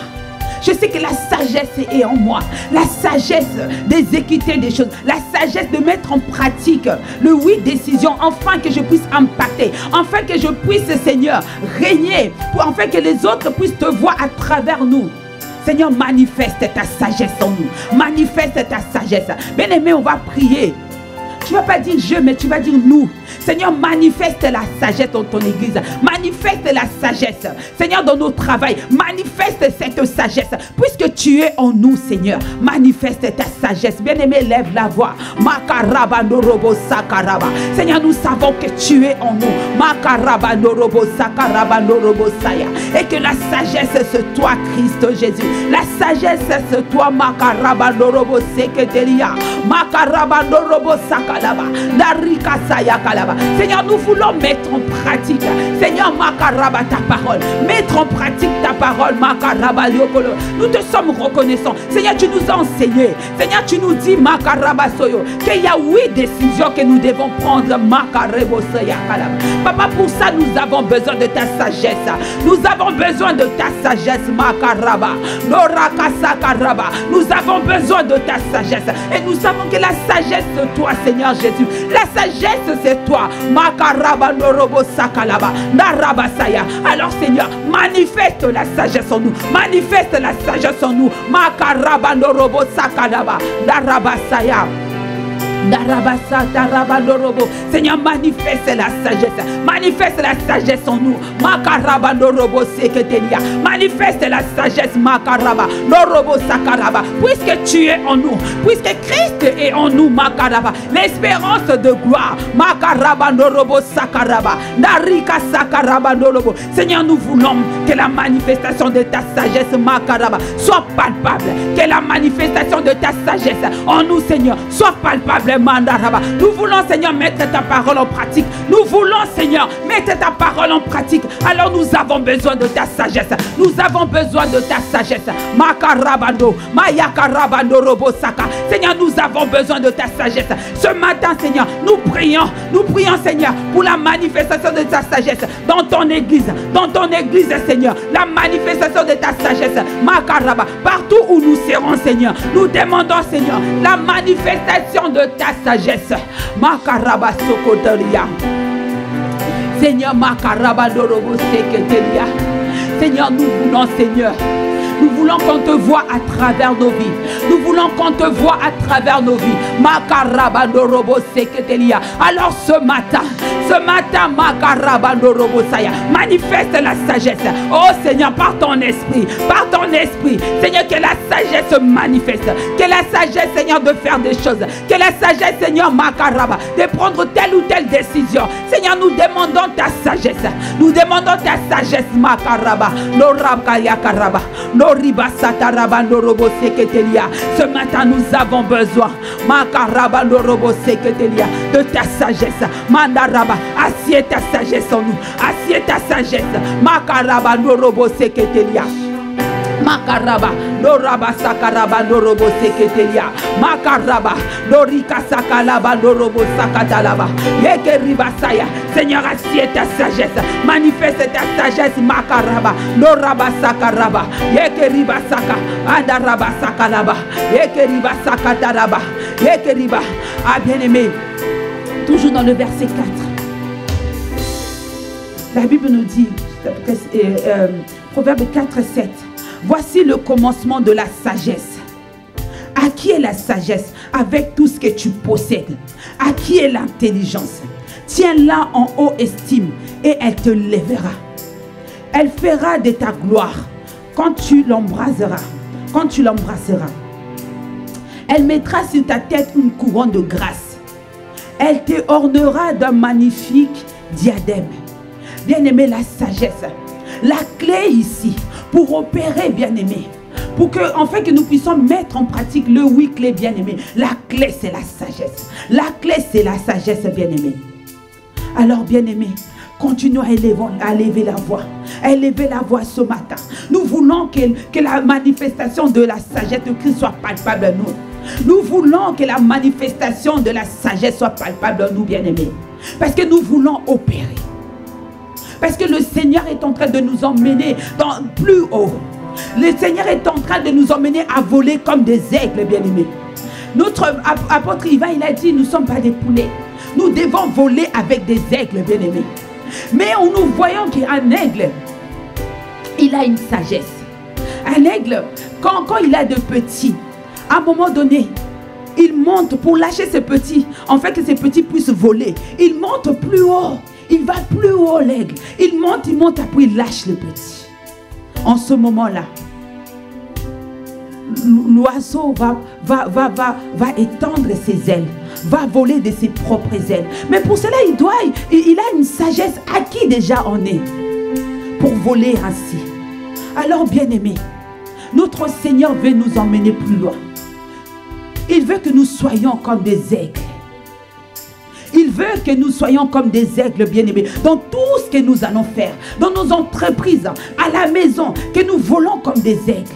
je sais que la sagesse est en moi. La sagesse d'exécuter des choses. La sagesse de mettre en pratique le 8 décisions, afin que je puisse impacter. Afin que je puisse, Seigneur, régner. Afin que les autres puissent te voir à travers nous. Seigneur, manifeste ta sagesse en nous. Manifeste ta sagesse. Bien-aimé, on va prier. Tu ne vas pas dire je, mais tu vas dire nous. Seigneur, manifeste la sagesse dans ton église. Manifeste la sagesse. Seigneur, dans nos travails. Manifeste cette sagesse. Puisque tu es en nous, Seigneur. Manifeste ta sagesse. Bien-aimé, lève la voix. Makaraba norobo sakaraba. Seigneur, nous savons que tu es en nous. Makaraba norobo sakaraba norobo saya. Et que la sagesse, c'est toi, Christ Jésus. La sagesse, c'est toi, Makaraba norobo seketeria. Makaraba norobo sakalaba. Narika saya kalaba. Seigneur, nous voulons mettre en pratique, Seigneur, Makaraba, ta parole. Mettre en pratique ta parole, Makaraba Yokolo. Nous te sommes reconnaissants. Seigneur, tu nous as enseigné. Seigneur, tu nous dis, Makaraba Soyo, qu'il y a 8 décisions que nous devons prendre, Makarebo Soya Kalaba. Papa, pour ça, nous avons besoin de ta sagesse. Nous avons besoin de ta sagesse, Makaraba. Norakasa Karaba. Nous avons besoin de ta sagesse. Et nous savons que la sagesse, c'est toi, Seigneur Jésus. La sagesse, c'est toi. Makaraba norobo sakalaba narabasaya. Alors Seigneur, manifeste la sagesse en nous. Manifeste la sagesse en nous. Makaraba norobo sakalaba narabasaya. Seigneur, manifeste la sagesse. Manifeste la sagesse en nous. Makaraba norobo seketelia. Manifeste la sagesse. Makaraba norobo sakaraba. Puisque tu es en nous, puisque Christ est en nous, Makaraba, l'espérance de gloire. Makaraba norobo sakaraba. Narika sakaraba norobo. Seigneur, nous voulons que la manifestation de ta sagesse, Makaraba, soit palpable. Que la manifestation de ta sagesse en nous, Seigneur, soit palpable. Nous voulons, Seigneur, mettre ta parole en pratique. Nous voulons, Seigneur, mettre ta parole en pratique. Alors nous avons besoin de ta sagesse. Nous avons besoin de ta sagesse. Makarabando, Mayakarabando Robosaka. Seigneur, nous avons besoin de ta sagesse. Ce matin, Seigneur, nous prions, Seigneur, pour la manifestation de ta sagesse dans ton église, Seigneur, la manifestation de ta sagesse, Makaraba, partout où nous serons, Seigneur, nous demandons, Seigneur, la manifestation de ta sagesse, Makaraba Sokotoria, Seigneur, Makaraba Dorobo Seketelia, Seigneur, nous voulons, Seigneur, nous voulons qu'on te voie à travers nos vies. Nous voulons qu'on te voie à travers nos vies. Makarabandorobo seketelia. Alors ce matin, Makarabandorobo saya, manifeste la sagesse. Oh Seigneur, par ton esprit, Seigneur, que la sagesse se manifeste. Que la sagesse, Seigneur, de faire des choses. Que la sagesse, Seigneur, Makaraba, de prendre telle ou telle décision. Seigneur, nous demandons ta sagesse. Nous demandons ta sagesse, Makaraba. Norabkaya karaba. Ce matin, nous avons besoin de ta sagesse. Mandaraba, assieds ta sagesse en nous. Assieds ta sagesse. Makaraba, Norobo Seketelia. Makaraba, Noraba Sakaraba, Norobo Seketelia. Makaraba, Norika Sakalaba, Norobo Sakatalaba. Yekeribasaya. Seigneur, assieds ta sagesse. Manifeste ta sagesse. Makaraba, Noraba Sakaraba. Yekeribasaka. Andaraba Sakalaba. Yekeribasakataraba. Yekeriba. Ah, bien-aimé. Toujours dans le verset 4. La Bible nous dit, Proverbe 4, 7. Voici le commencement de la sagesse. À qui est la sagesse avec tout ce que tu possèdes? À qui est l'intelligence? Tiens-la en haute estime et elle te lèvera. Elle fera de ta gloire quand tu l'embraseras. Elle mettra sur ta tête une couronne de grâce. Elle te ornera d'un magnifique diadème. Bien-aimé, la sagesse. La clé ici, pour opérer, bien-aimé, pour que, en fait, que nous puissions mettre en pratique le oui clé, bien-aimé. La clé, c'est la sagesse. La clé, c'est la sagesse, bien-aimé. Alors, bien-aimé, continuons à élever la voix. À élever la voix ce matin. Nous voulons que la manifestation de la sagesse de Christ soit palpable à nous. Nous voulons que la manifestation de la sagesse soit palpable à nous, bien-aimés. Parce que nous voulons opérer. Parce que le Seigneur est en train de nous emmener dans plus haut. Le Seigneur est en train de nous emmener à voler comme des aigles, bien-aimés. Notre apôtre Ivan, il a dit, nous ne sommes pas des poulets. Nous devons voler avec des aigles, bien-aimés. Mais nous voyons qu'un aigle, il a une sagesse. Un aigle, quand il a de petits, à un moment donné, il monte pour lâcher ses petits. En fait, que ses petits puissent voler. Il monte plus haut. Il va plus haut, l'aigle. Il monte, après il lâche le petit. En ce moment-là, l'oiseau va étendre ses ailes, va voler de ses propres ailes. Mais pour cela, il a une sagesse acquise déjà en est pour voler ainsi. Alors, bien-aimés, notre Seigneur veut nous emmener plus loin. Il veut que nous soyons comme des aigles. Il veut que nous soyons comme des aigles, bien-aimés, dans tout ce que nous allons faire, dans nos entreprises, à la maison, que nous volons comme des aigles.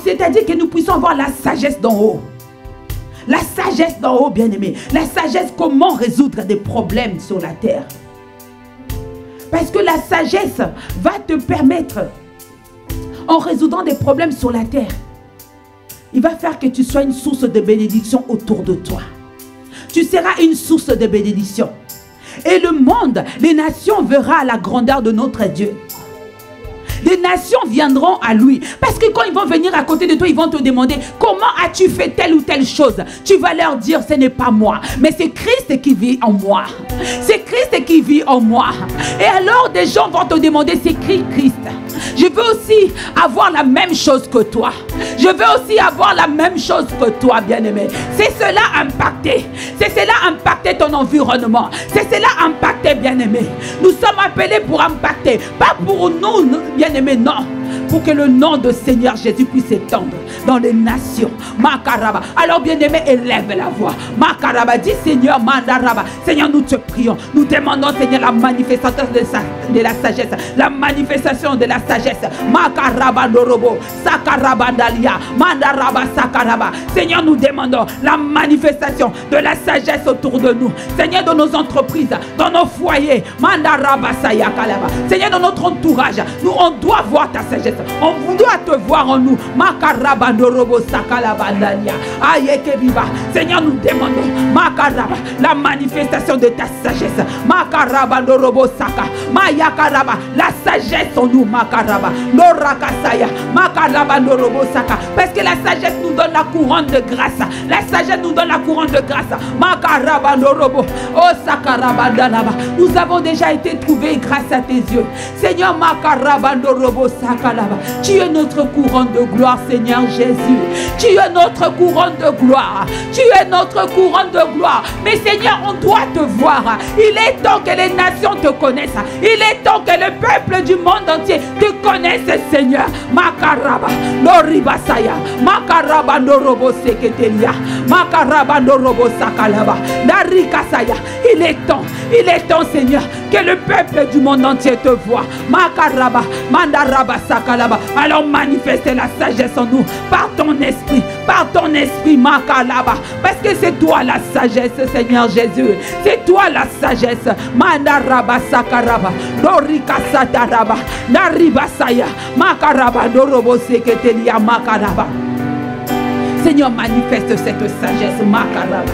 C'est-à-dire que nous puissions avoir la sagesse d'en haut. La sagesse d'en haut, bien-aimés. La sagesse, comment résoudre des problèmes sur la terre. Parce que la sagesse va te permettre, en résoudant des problèmes sur la terre, il va faire que tu sois une source de bénédiction autour de toi. Tu seras une source de bénédiction. Et le monde, les nations verront la grandeur de notre Dieu. Les nations viendront à lui. Parce que quand ils vont venir à côté de toi, ils vont te demander comment as-tu fait telle ou telle chose. Tu vas leur dire, ce n'est pas moi, mais c'est Christ qui vit en moi. C'est Christ qui vit en moi. Et alors des gens vont te demander, c'est qui Christ? Je veux aussi avoir la même chose que toi. Je veux aussi avoir la même chose que toi, bien-aimé. C'est cela impacter. C'est cela impacter ton environnement. C'est cela impacter, bien-aimé. Nous sommes appelés pour impacter. Pas pour nous, bien-aimé, non. pour que le nom de Seigneur Jésus puisse s'étendre dans les nations. Makaraba. Alors bien-aimé, élève la voix. Makaraba, dis Seigneur, Mandaraba. Seigneur, nous te prions. Nous demandons, Seigneur, la manifestation de la sagesse. La manifestation de la sagesse. Makaraba Norobo. Sakaraba Dalia. Mandaraba Sakaraba. Seigneur, nous demandons la manifestation de la sagesse autour de nous. Seigneur, dans nos entreprises, dans nos foyers. Mandaraba Sayakalaba. Seigneur, dans notre entourage, nous, on doit voir ta sagesse. On doit te voir en nous. Makaraba Norobo Sakalaba Dalia. Ayekebiba. Seigneur, nous demandons Makaraba, la manifestation de ta sagesse. Makaraba Norobo Saka. Mayakaraba, la sagesse en nous. Makaraba. Norakasaya. Makaraba Norobo Saka. Parce que la sagesse nous donne la couronne de grâce. La sagesse nous donne la couronne de grâce. Makaraba Norobo. Oh Sakaraba Dalaba. Nous avons déjà été trouvés grâce à tes yeux. Seigneur, Makaraba Norobo Sakalaba. Tu es notre couronne de gloire, Seigneur Jésus. Tu es notre couronne de gloire. Tu es notre couronne de gloire. Mais Seigneur, on doit te voir. Il est temps que les nations te connaissent. Il est temps que le peuple du monde entier te connaisse, Seigneur. Makaraba, Noribasaya, Makaraba, Norobo Seketelia, Makaraba, Norobo Sakalaba, Narikasaya. Il est temps, Seigneur, que le peuple du monde entier te voit. Makaraba, Mandaraba Sakalaba. Alors manifeste la sagesse en nous par ton esprit, Makalaba. Parce que c'est toi la sagesse, Seigneur Jésus. C'est toi la sagesse. Mandaraba Sakaraba, Norika Sataraba, Naribasaya, Makaraba, Norobo Seketelia, Makaraba. Seigneur, manifeste cette sagesse, Makaraba.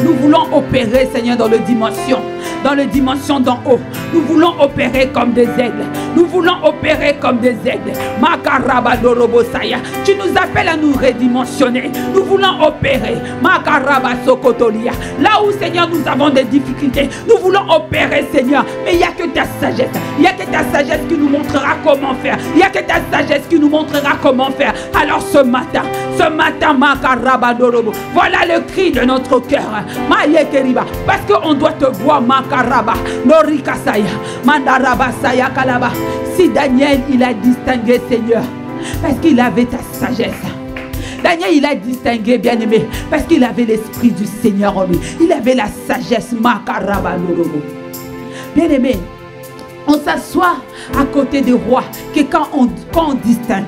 Nous voulons opérer, Seigneur, dans le dimension d'en haut. Nous voulons opérer comme des aigles. Nous voulons opérer comme des aigles. Makaraba Dorobosaya. Tu nous appelles à nous redimensionner. Nous voulons opérer. Makaraba Sokotolia. Là où, Seigneur, nous avons des difficultés, nous voulons opérer, Seigneur. Mais il n'y a que ta sagesse. Il n'y a que ta sagesse qui nous montrera comment faire. Il n'y a que ta sagesse qui nous montrera comment faire. Alors ce matin, Makaraba Dorobo, voilà le cri de notre cœur. Parce qu'on doit te voir, Makaraba, Norikasaya, Mandaraba Saya Kalaba. Si Daniel, il a distingué, Seigneur, parce qu'il avait ta sagesse. Daniel, il a distingué, bien-aimé, parce qu'il avait l'esprit du Seigneur en lui. Il avait la sagesse, Makaraba Dorobo. Bien-aimé, on s'assoit à côté des rois, que quand on distingue,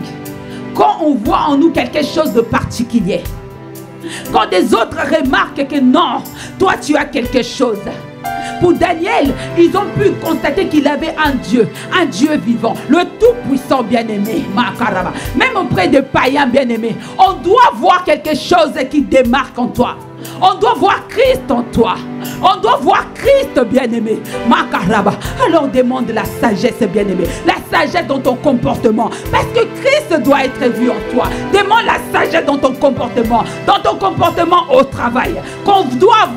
quand on voit en nous quelque chose de particulier, quand des autres remarquent que non, toi tu as quelque chose. Pour Daniel, ils ont pu constater qu'il avait un Dieu vivant, le Tout-Puissant bien-aimé, Makaraba. Même auprès des païens bien-aimés, on doit voir quelque chose qui démarque en toi. On doit voir Christ en toi. On doit voir Christ, bien-aimé. Makaraba. Alors demande la sagesse, bien-aimé. La sagesse dans ton comportement. Parce que Christ doit être vu en toi. Demande la sagesse dans ton comportement. Dans ton comportement au travail. On doit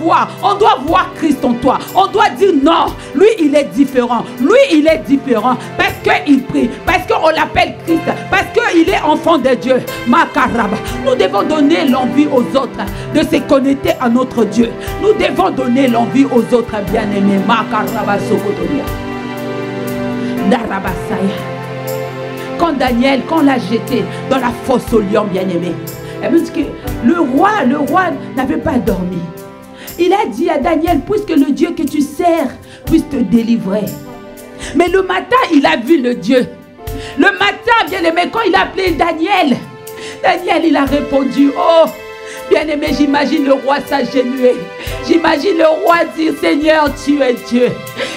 voir Christ en toi. On doit dire non. Lui, il est différent. Lui, il est différent. Parce qu'il prie. Parce qu'on l'appelle Christ. Parce qu'il est enfant de Dieu. Makaraba. Nous devons donner l'envie aux autres de se connecter à notre Dieu. Nous devons donner l'envie aux autres bien-aimés. Makaraba Sokotolia. Darabasaya. Quand Daniel, quand on l'a jeté dans la fosse au lion, bien-aimé, parce que le roi n'avait pas dormi. Il a dit à Daniel, puisque le Dieu que tu sers puisse te délivrer. Mais le matin, il a vu le Dieu. Le matin, bien-aimé, quand il a appelé Daniel, il a répondu, oh, bien-aimé, j'imagine le roi s'agenouiller. J'imagine le roi dire, Seigneur, tu es Dieu.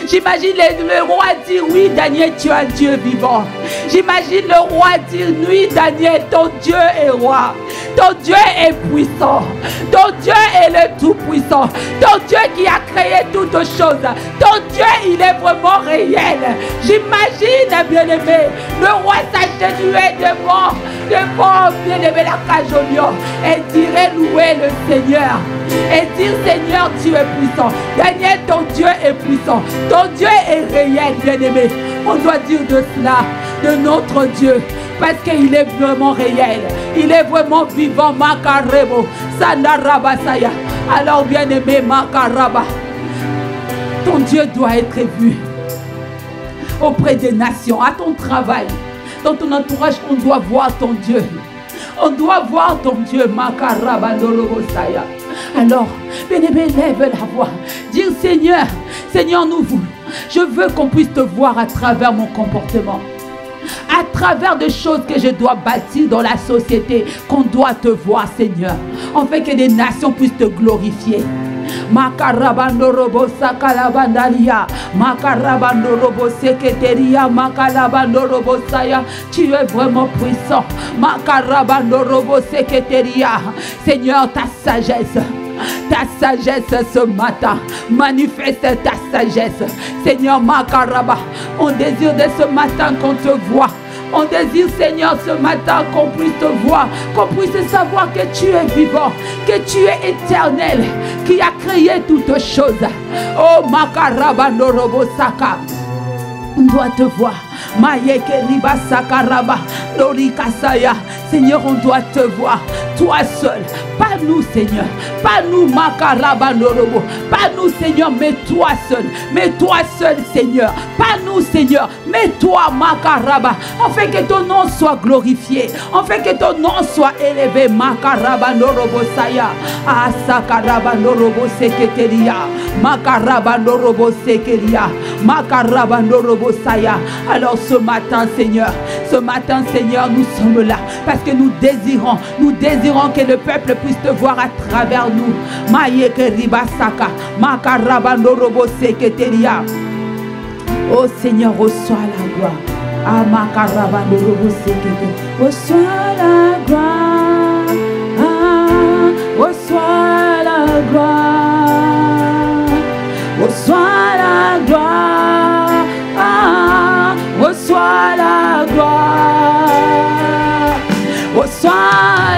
J'imagine le roi dire, oui, Daniel, tu es un Dieu vivant. J'imagine le roi dire, oui, Daniel, ton Dieu est roi. Ton Dieu est puissant. Ton Dieu est le Tout-Puissant. Ton Dieu qui a créé toutes choses. Ton Dieu, il est vraiment réel. J'imagine, bien-aimé, le roi s'agenouiller devant, bien-aimé, la cage au lion et dirait louer le Seigneur. Et dire, Seigneur, tu es puissant. Daniel, ton Dieu est puissant. Ton Dieu est réel, bien-aimé. On doit dire de cela, de notre Dieu, parce qu'il est vraiment réel. Il est vraiment vivant. Makarebo, Sandarabasaya. Alors, bien-aimé, Makaraba, ton Dieu doit être vu auprès des nations, à ton travail. dans ton entourage, on doit voir ton Dieu. On doit voir ton Dieu. Makarabandorobosaya. Alors, bien-aimé, lève la voix. Dire Seigneur, Seigneur, nous voulons. Je veux qu'on puisse te voir à travers mon comportement. À travers des choses que je dois bâtir dans la société, qu'on doit te voir, Seigneur. En fait que des nations puissent te glorifier. Makarabandorobo sakalabandalia, makarabandorobo seketeria, makalabandorobo saya. Tu es vraiment puissant. Makarabandorobo seketeria. Seigneur, ta sagesse ce matin, manifeste ta sagesse. Seigneur Makaraba, on désire de ce matin qu'on te voit. On désire, Seigneur, ce matin qu'on puisse te voir, qu'on puisse savoir que tu es vivant, que tu es éternel, qui a créé toutes choses. Oh Makaraba Norobo Saka, on doit te voir. Mayeke riba sakaraba, lorikasaya. Seigneur, on doit te voir, toi seul, pas nous, Seigneur, pas nous, Makaraba Norobo, pas nous, Seigneur, mais toi seul, Seigneur, pas nous, Seigneur, mais toi, Makaraba, en fait que ton nom soit glorifié, en fait que ton nom soit élevé, Makaraba Norobo Saya, Asakaraba Norobo Seketeria, Makaraba Norobo Sekeria, Makaraba Norobo Saya. Alors ce matin, Seigneur, nous sommes là parce que nous désirons que le peuple puisse te voir à travers nous. Mayeke ribasaka, makaraba norobo seketeria. Oh Seigneur, reçois la gloire. Ah makaraba norobo sekete. Reçois la gloire. Ah, reçois la gloire. Reçois la gloire. Ah, reçois la gloire. Reçois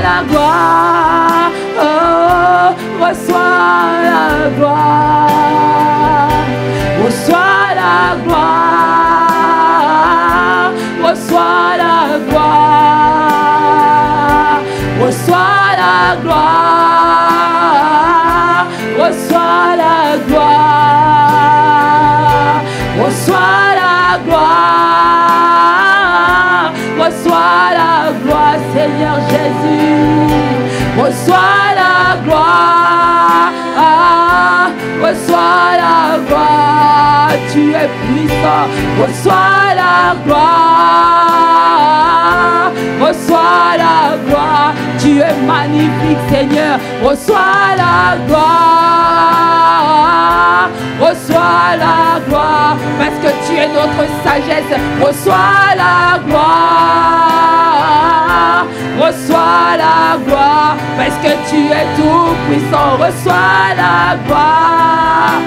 la gloire, oh, reçois la gloire, reçois la gloire, reçois la gloire, reçois la gloire, reçois la gloire, reçois la gloire, reçois la gloire, Seigneur Jésus, reçois la gloire, reçois la gloire, tu es puissant, reçois la gloire, reçois la gloire, tu es magnifique, Seigneur, reçois la gloire, reçois la gloire, parce que tu es notre sagesse, reçois la gloire, reçois la gloire, parce que tu es tout puissant, reçois la gloire,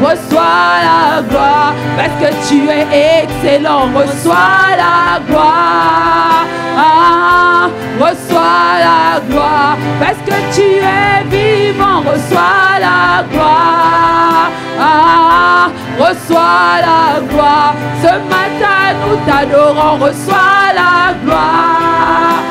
reçois la gloire, parce que tu es excellent, reçois la gloire, reçois la gloire, parce que tu es vivant, reçois la gloire, reçois la gloire, ce matin nous t'adorons, reçois la gloire,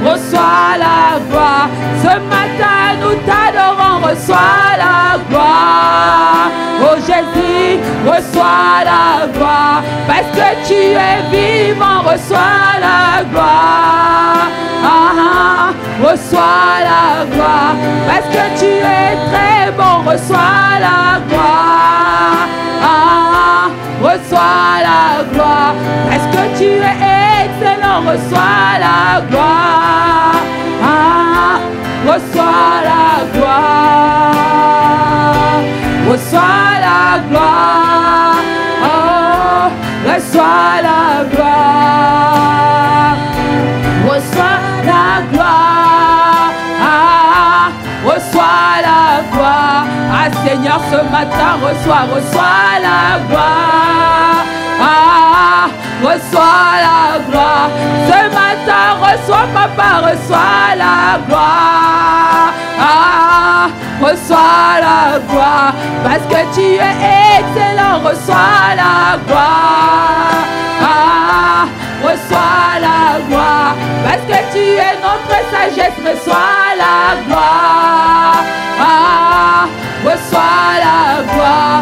reçois la gloire, ce matin nous t'adorons, reçois la gloire, oh Jésus, reçois la gloire, parce que tu es vivant, reçois la gloire, reçois la gloire, parce que tu es très bon, reçois la gloire, reçois la gloire, parce que tu es excellent, reçois la gloire, reçois la gloire, reçois la gloire, oh, reçois la gloire, reçois la gloire, reçois la gloire, Seigneur, ce matin, reçois la gloire, reçois la gloire, ce matin, reçois Papa, reçois la gloire, reçois la gloire, parce que tu es excellent, reçois la gloire, reçois la gloire, parce que tu es notre sagesse, reçois la gloire, reçois la gloire,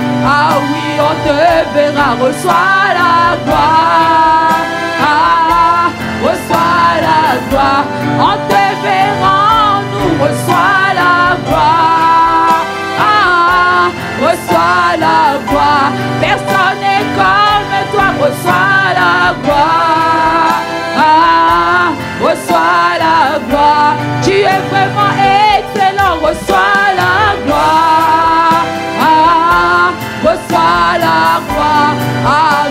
oui, on te verra, reçois la gloire. Ah, reçois la gloire. En te verrant, nous reçois la gloire. Ah, reçois la gloire. Personne n'est comme toi, reçois la gloire. Ah, reçois la gloire. Tu es vraiment excellent, reçois la gloire. Ah, reçois la gloire. À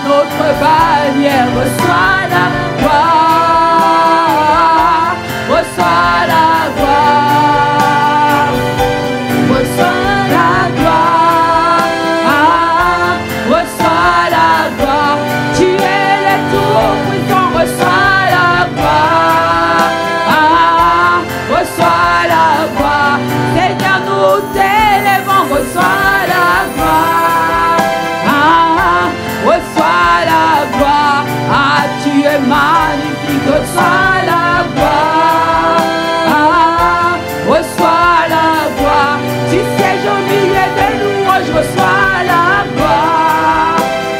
notre bannière, reçois la gloire. Reçois la gloire. Reçois la gloire. Ah, reçois la gloire. Tu es le tout-puissant, reçois la gloire. Ah, reçois la gloire. Seigneur, nous t'élèvons, reçois la gloire. Ah, reçois la gloire. Ah, tu es magnifique, reçois la gloire. Ah, reçois la gloire. Tu sièges au milieu de louanges, reçois la gloire.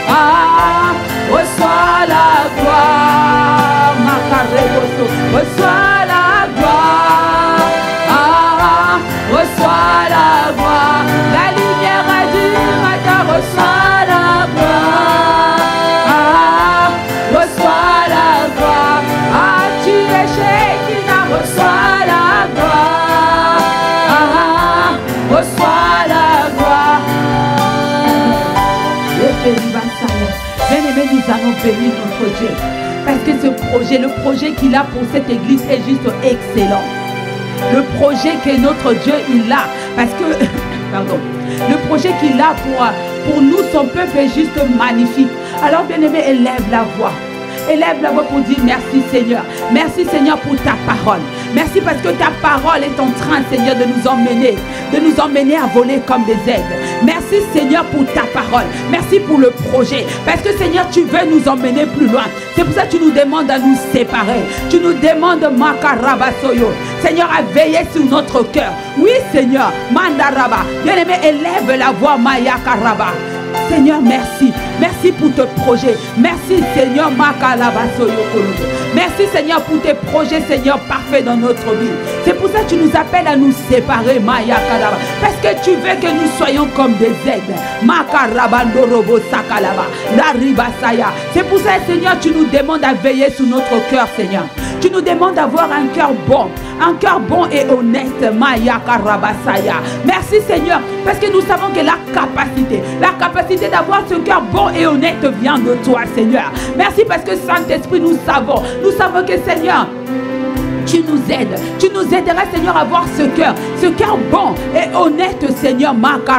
Ah, reçois la gloire. Macareboso, reçois la gloire. Ah, reçois la gloire. La lumière du matin, reçois la gloire. Ah, reçois la gloire. Ah, tu es Shekinah, reçois la gloire. Ah, reçois la gloire. Bien-aimés, nous allons bénir notre Dieu. Parce que ce projet, le projet qu'il a pour cette église est juste excellent. Le projet que notre Dieu il a, parce que, pardon, le projet qu'il a pour nous, son peuple est juste magnifique. Alors bien-aimé, élève la voix. Élève la voix pour dire merci Seigneur. Merci Seigneur pour ta parole. Merci parce que ta parole est en train, Seigneur, de nous emmener à voler comme des aigles. Merci Seigneur pour ta parole. Merci pour le projet. Parce que Seigneur, tu veux nous emmener plus loin. C'est pour ça que tu nous demandes à nous séparer. Tu nous demandes, Makarabasoyo, Seigneur, à veiller sur notre cœur. Oui Seigneur, Mandaraba. Bien-aimé, élève la voix, Mayakaraba. Seigneur, merci. Merci pour tes projets. Merci, Seigneur, merci, Seigneur, pour tes projets, Seigneur, parfaits dans notre vie. C'est pour ça que tu nous appelles à nous séparer, Maya Kalaba. Parce que tu veux que nous soyons comme des aigles. Makarabandorobo Sakalaba. Laribasaya. C'est pour ça, Seigneur, tu nous demandes à veiller sur notre cœur, Seigneur. Tu nous demandes d'avoir un cœur bon et honnête, Maya Karabasaya. Merci, Seigneur, parce que nous savons que la capacité d'avoir ce cœur bon et honnête vient de toi, Seigneur. Merci parce que Saint-Esprit, nous savons que, Seigneur, tu nous aides. Tu nous aideras, Seigneur, à avoir ce cœur bon et honnête, Seigneur. Merci,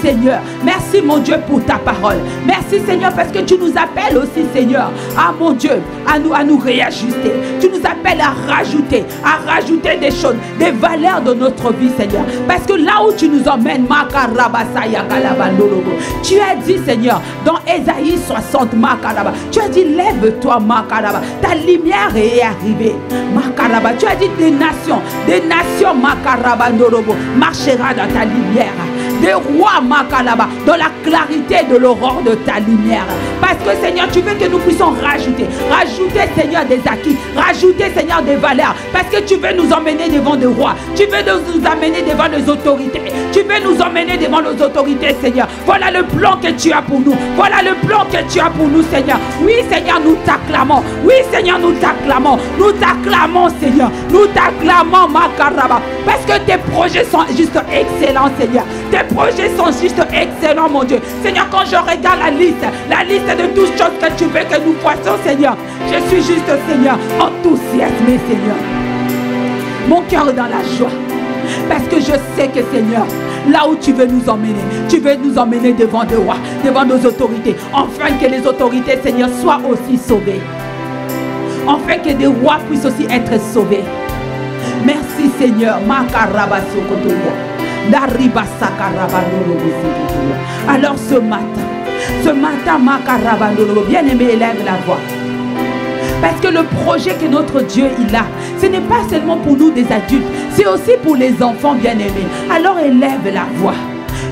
Seigneur. Merci, mon Dieu, pour ta parole. Merci, Seigneur, parce que tu nous appelles aussi, Seigneur, à mon Dieu, à nous réajuster. Tu nous appelles à rajouter des choses, des valeurs de notre vie, Seigneur. Parce que là où tu nous emmènes, tu as dit, Seigneur, dans Ésaïe 60, tu as dit, lève-toi, ta lumière est arrivée. Makaraba, tu as dit des nations, Makaraba Ndorobo, marchera dans ta lumière. Des rois, Makalaba, dans la clarité de l'aurore de ta lumière. Parce que, Seigneur, tu veux que nous puissions rajouter, Seigneur, des acquis, rajouter, Seigneur, des valeurs. Parce que tu veux nous emmener devant des rois. Tu veux nous amener devant les autorités. Tu veux nous emmener devant nos autorités, Seigneur. Voilà le plan que tu as pour nous. Voilà le plan que tu as pour nous, Seigneur. Oui, Seigneur, nous t'acclamons. Oui, Seigneur, nous t'acclamons. Nous t'acclamons, Seigneur. Nous t'acclamons, Makaraba. Parce que tes projets sont juste excellents, Seigneur. Tes projets sont juste excellents, mon Dieu. Seigneur, quand je regarde la liste de toutes choses que tu veux que nous fassions, Seigneur, je suis juste, Seigneur, enthousiasmé, Seigneur. Mon cœur est dans la joie. Parce que je sais que, Seigneur, là où tu veux nous emmener devant des rois, devant nos autorités, afin que les autorités, Seigneur, soient aussi sauvées. Afin que des rois puissent aussi être sauvés. Merci, Seigneur. Alors ce matin, bien aimé, élève la voix. Parce que le projet que notre Dieu il a, ce n'est pas seulement pour nous des adultes, c'est aussi pour les enfants bien-aimés. Alors élève la voix.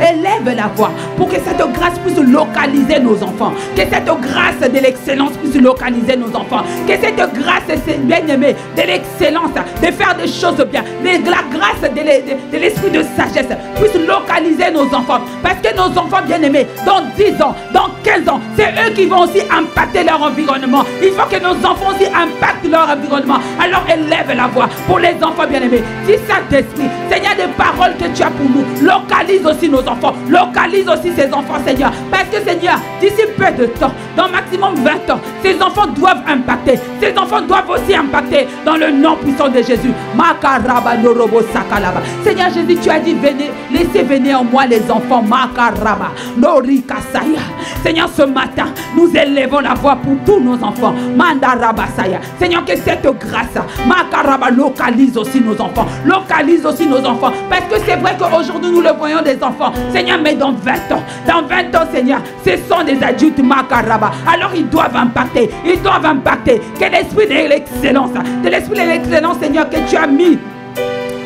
élève la voix pour que cette grâce puisse localiser nos enfants, que cette grâce de l'excellence puisse localiser nos enfants, que cette grâce, bien-aimé, de l'excellence, de faire des choses bien, de la grâce de l'esprit de sagesse puisse localiser nos enfants, parce que nos enfants bien-aimés, dans 10 ans, dans 15 ans, c'est eux qui vont aussi impacter leur environnement. Il faut que nos enfants aussi impactent leur environnement. Alors élève la voix pour les enfants bien-aimés. Si Saint-Esprit, Seigneur, des paroles que tu as pour nous, localise aussi nos enfants, localise aussi ces enfants, Seigneur, parce que Seigneur, d'ici peu de temps, dans maximum 20 ans, ces enfants doivent impacter, ces enfants doivent aussi impacter dans le nom puissant de Jésus. Makaraba norobo sakalaba. Seigneur Jésus, tu as dit, venez, laissez venir en moi les enfants. Makaraba norikasaya. Seigneur, ce matin, nous élevons la voix pour tous nos enfants. Mandarabasaya. Seigneur, que cette grâce, Makaraba, localise aussi nos enfants. Localise aussi nos enfants. Parce que c'est vrai qu'aujourd'hui, nous le voyons des enfants. Seigneur, mais dans 20 ans, Seigneur, ce sont des adultes, Makaraba. Alors, ils doivent impacter. Ils doivent impacter. Que l'esprit de l'excellence, Seigneur, que tu as mis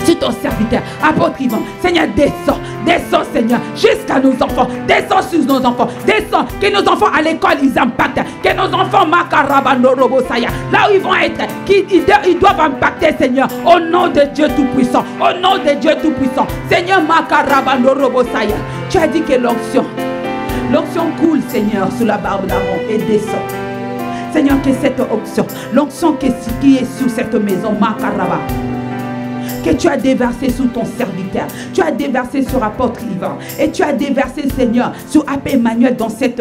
sur ton serviteur, apôtre Yvan, Seigneur, descends, Seigneur, jusqu'à nos enfants, descends sur nos enfants, descends, que nos enfants à l'école, ils impactent, que nos enfants, Makaraba, Norobosaya, là où ils vont être, ils doivent impacter, Seigneur, au nom de Dieu Tout-Puissant, au nom de Dieu Tout-Puissant, Seigneur, Makaraba, Norobosaya, tu as dit que l'onction coule, Seigneur, sous la barbe d'Aaron et descend. Seigneur, que cette onction, l'onction qui est sur cette maison, Makaraba, que tu as déversé sous ton serviteur, tu as déversé sur apôtre Yvan, et tu as déversé, Seigneur, sur Abbé Emmanuel dans cette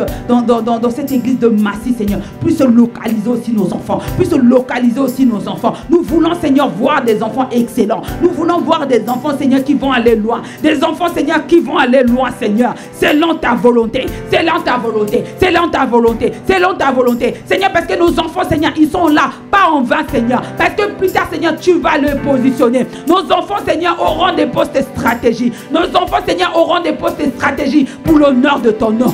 église de Massy, Seigneur, puisse localiser aussi nos enfants, puisse localiser aussi nos enfants. Nous voulons, Seigneur, voir des enfants excellents. Nous voulons voir des enfants, Seigneur, qui vont aller loin. Des enfants, Seigneur, qui vont aller loin, Seigneur. Selon ta volonté, selon ta volonté, selon ta volonté, selon ta volonté. Seigneur, parce que nos enfants, Seigneur, ils sont là, pas en vain, Seigneur. Parce que plus tard, Seigneur, tu vas les positionner. Nos enfants, Seigneur, auront des postes de stratégie. Nos enfants, Seigneur, auront des postes de stratégie pour l'honneur de ton nom.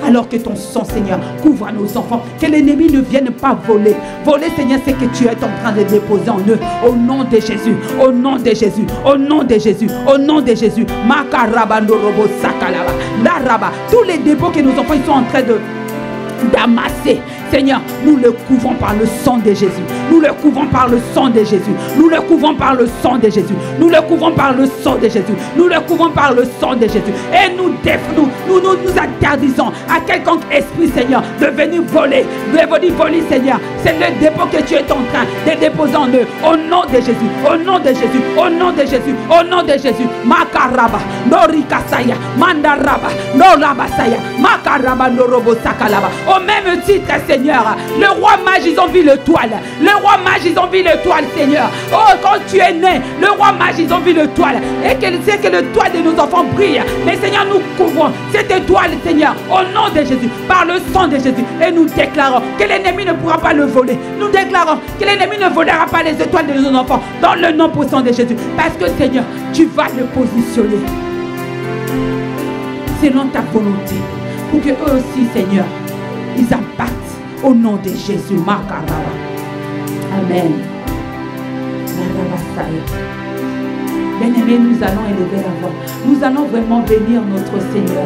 Alors que ton sang, Seigneur, couvre nos enfants. Que l'ennemi ne vienne pas voler. Voler, Seigneur, c'est que tu es en train de déposer en eux. Au nom de Jésus. Au nom de Jésus. Au nom de Jésus. Au nom de Jésus. Tous les dépôts que nos enfants ils sont en train d'amasser, Seigneur, nous le couvrons par le sang de Jésus. Nous le couvrons par le sang de Jésus. Nous le couvrons par le sang de Jésus. Nous le couvrons par le sang de Jésus. Nous le couvrons par le sang de Jésus. Et nous interdisons à quelconque esprit, Seigneur, de venir voler. De venir voler, Seigneur. C'est le dépôt que tu es en train de déposer en eux. Au nom de Jésus. Au nom de Jésus. Au nom de Jésus. Au nom de Jésus. Makaraba. Norikasaya. Mandaraba. Norabasaya. Makaraba. Norobosakalaba. Au même titre, Seigneur, le roi mage, ils ont vu l'étoile. Le roi mage, ils ont vu l'étoile, Seigneur. Oh, quand tu es né, le roi mage, ils ont vu l'étoile. Et c'est que l'étoile de nos enfants brille. Mais Seigneur, nous couvrons cette étoile, Seigneur, au nom de Jésus, par le sang de Jésus. Et nous déclarons que l'ennemi ne pourra pas le voler. Nous déclarons que l'ennemi ne volera pas les étoiles de nos enfants dans le nom puissant de Jésus. Parce que, Seigneur, tu vas le positionner selon ta volonté. Pour que eux aussi, Seigneur, ils impactent au nom de Jésus. Makaraba. Amen. Bien-aimés, nous allons élever la voix. Nous allons vraiment bénir notre Seigneur.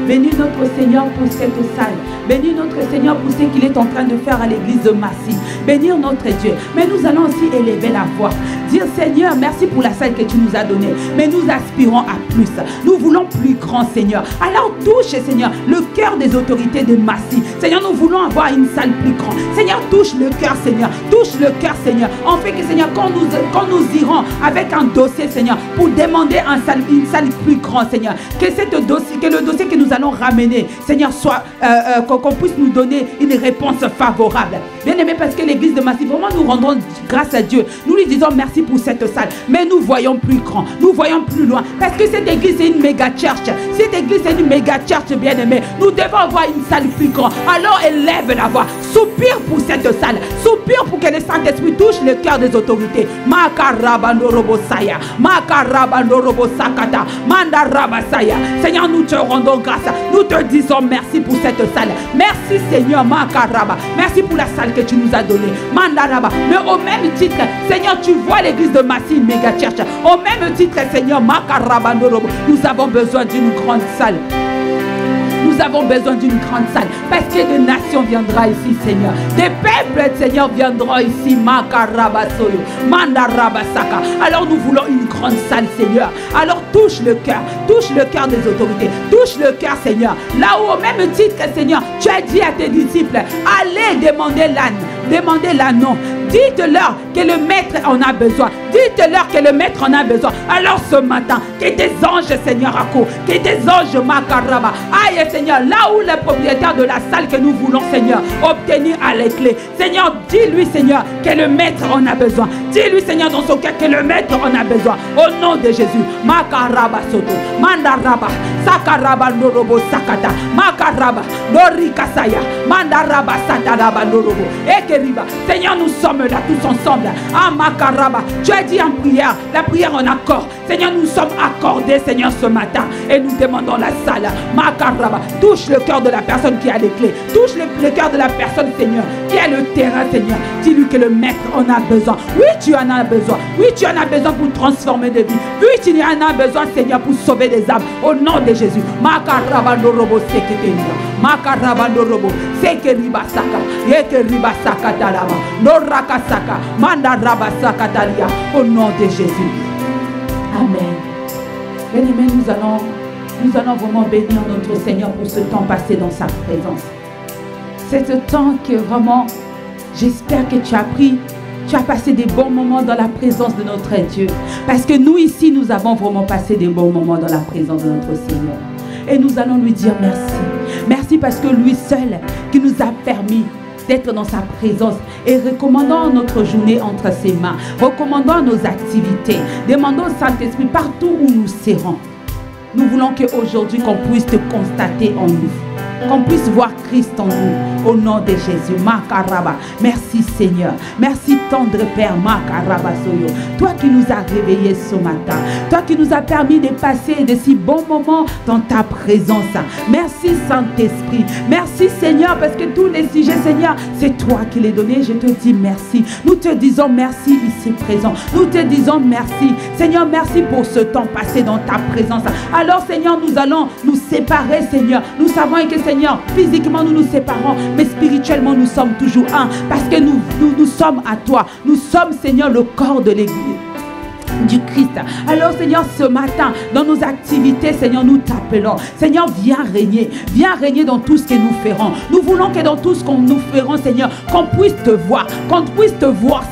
Bénis notre Seigneur pour cette salle. Bénis notre Seigneur pour ce qu'il est en train de faire à l'église de Massy. Bénir notre Dieu. Mais nous allons aussi élever la voix. Dire Seigneur, merci pour la salle que tu nous as donnée. Mais nous aspirons à plus. Nous voulons plus grand, Seigneur. Alors touche, Seigneur, le cœur des autorités de Massy. Seigneur, nous voulons avoir une salle plus grande. Seigneur, touche le cœur, Seigneur. Touche le cœur, Seigneur. En fait que, Seigneur, quand nous irons avec un dossier, Seigneur, pour demander une salle plus grande, Seigneur, que le dossier que nous allons ramener, Seigneur, soit qu'on puisse nous donner une réponse favorable. Bien aimé, parce que l'église de Massy, vraiment nous rendons grâce à Dieu. Nous lui disons merci pour cette salle. Mais nous voyons plus grand, nous voyons plus loin. Parce que cette église est une méga church. Cette église est une méga church, bien aimé. Nous devons avoir une salle plus grande. Alors élève la voix. Soupire pour cette salle. Soupire pour que le Saint-Esprit touche le cœur des autorités. Makarabandorobosaya. Makarabandorobosakata. Mandarabasaya. Seigneur, nous te rendons grâce. Nous te disons merci pour cette salle. Merci Seigneur, Makaraba. Merci pour la salle que tu nous as donnée. Mandaraba. Mais au même titre, Seigneur, tu vois l'église de Massy Mega Church. Au même titre, Seigneur, Makaraba Norobo, nous avons besoin d'une grande salle. Nous avons besoin d'une grande salle parce que des nations viendront ici, Seigneur. Des peuples, Seigneur, viendront ici. Makarabasoyo, Mandarabasaka. Alors nous voulons une grande salle, Seigneur. Alors touche le cœur des autorités. Touche le cœur, Seigneur. Là où au même titre, Seigneur, tu as dit à tes disciples, allez demander l'âne. Demandez l'anneau. Dites-leur que le maître en a besoin. Dites-leur que le maître en a besoin. Alors ce matin, que tes anges, Seigneur, accourent. Que tes anges, Makaraba. Aïe, Seigneur, là où le propriétaire de la salle que nous voulons, Seigneur, obtenir à les clés. Seigneur, dis-lui, Seigneur, que le maître en a besoin. Dis-lui, Seigneur, dans son cœur, que le maître en a besoin. Au nom de Jésus. Makaraba Soto. Mandaraba. Sakaraba Norobo Sakata. Makaraba. Norikasaya. Mandaraba Sataraba Norobo. Ekeriba. Seigneur, nous sommes là tous ensemble. Ah, Makaraba. Tu as dit en prière, la prière en accord. Seigneur, nous sommes accordés, Seigneur, ce matin. Et nous demandons la salle. Makaraba. Touche le cœur de la personne qui a les clés. Touche le cœur de la personne, Seigneur, qui a le terrain, Seigneur. Dis-lui que le maître en a besoin. Oui, tu en as besoin. Oui, tu en as besoin pour transformer des vies. Oui, tu en as besoin, Seigneur, pour sauver des âmes. Au nom de Jésus. Makaraba Norobo Seketenira. Makaraba Norobo Sekeriba Saka. Yekeriba Saka Talaba. Noraka Saka. Mandaraba Saka Talia. Au nom de Jésus. Amen. Bien-aimés, nous allons vraiment bénir notre Seigneur pour ce temps passé dans sa présence. C'est ce temps que vraiment, j'espère que tu as passé des bons moments dans la présence de notre Dieu. Parce que nous ici, nous avons vraiment passé des bons moments dans la présence de notre Seigneur. Et nous allons lui dire merci. Merci parce que lui seul qui nous a permis d'être dans sa présence et recommandant notre journée entre ses mains, recommandant nos activités, demandons au Saint-Esprit partout où nous serons. Nous voulons qu'aujourd'hui qu'on puisse te constater en nous, qu'on puisse voir Christ en nous, au nom de Jésus. Makaraba. Merci Seigneur. Merci tendre Père. Makaraba Soyo. Toi qui nous as réveillés ce matin. Toi qui nous as permis de passer de si bons moments dans ta présence. Merci Saint-Esprit. Merci Seigneur parce que tous les sujets, Seigneur, c'est toi qui les donnés. Je te dis merci. Nous te disons merci ici présent. Nous te disons merci. Seigneur, merci pour ce temps passé dans ta présence. Alors Seigneur, nous allons nous séparer, Seigneur. Nous savons que Seigneur, physiquement nous nous séparons, mais spirituellement nous sommes toujours un. Parce que nous sommes à toi. Nous sommes, Seigneur, le corps de l'Église du Christ. Alors Seigneur, ce matin, dans nos activités, Seigneur, nous t'appelons. Seigneur, viens régner dans tout ce que nous ferons. Nous voulons que dans tout ce que nous ferons, Seigneur, qu'on puisse te voir,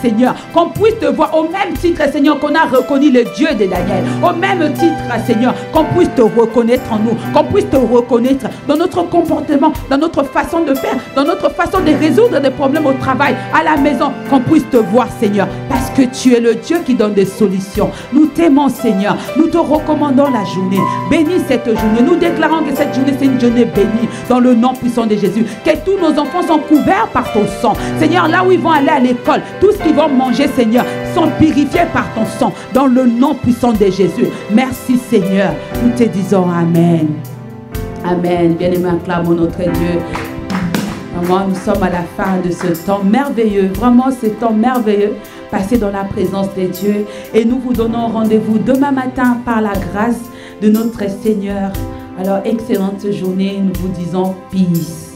Seigneur, qu'on puisse te voir au même titre, Seigneur, qu'on a reconnu le Dieu de Daniel, au même titre, Seigneur, qu'on puisse te reconnaître en nous, qu'on puisse te reconnaître dans notre comportement, dans notre façon de faire, dans notre façon de résoudre des problèmes au travail, à la maison, qu'on puisse te voir, Seigneur, parce que tu es le Dieu qui donne des solutions. Nous t'aimons, Seigneur. Nous te recommandons la journée. Bénis cette journée. Nous déclarons que cette journée, c'est une journée bénie dans le nom puissant de Jésus. Que tous nos enfants sont couverts par ton sang. Seigneur, là où ils vont aller à l'école, tout ce qu'ils vont manger, Seigneur, sont purifiés par ton sang dans le nom puissant de Jésus. Merci, Seigneur. Nous te disons Amen. Amen. Bien-aimés, acclamons notre Dieu. Vraiment, nous sommes à la fin de ce temps merveilleux. Vraiment, ce temps merveilleux passé dans la présence de Dieu. Et nous vous donnons rendez-vous demain matin par la grâce de notre Seigneur. Alors, excellente journée. Nous vous disons peace.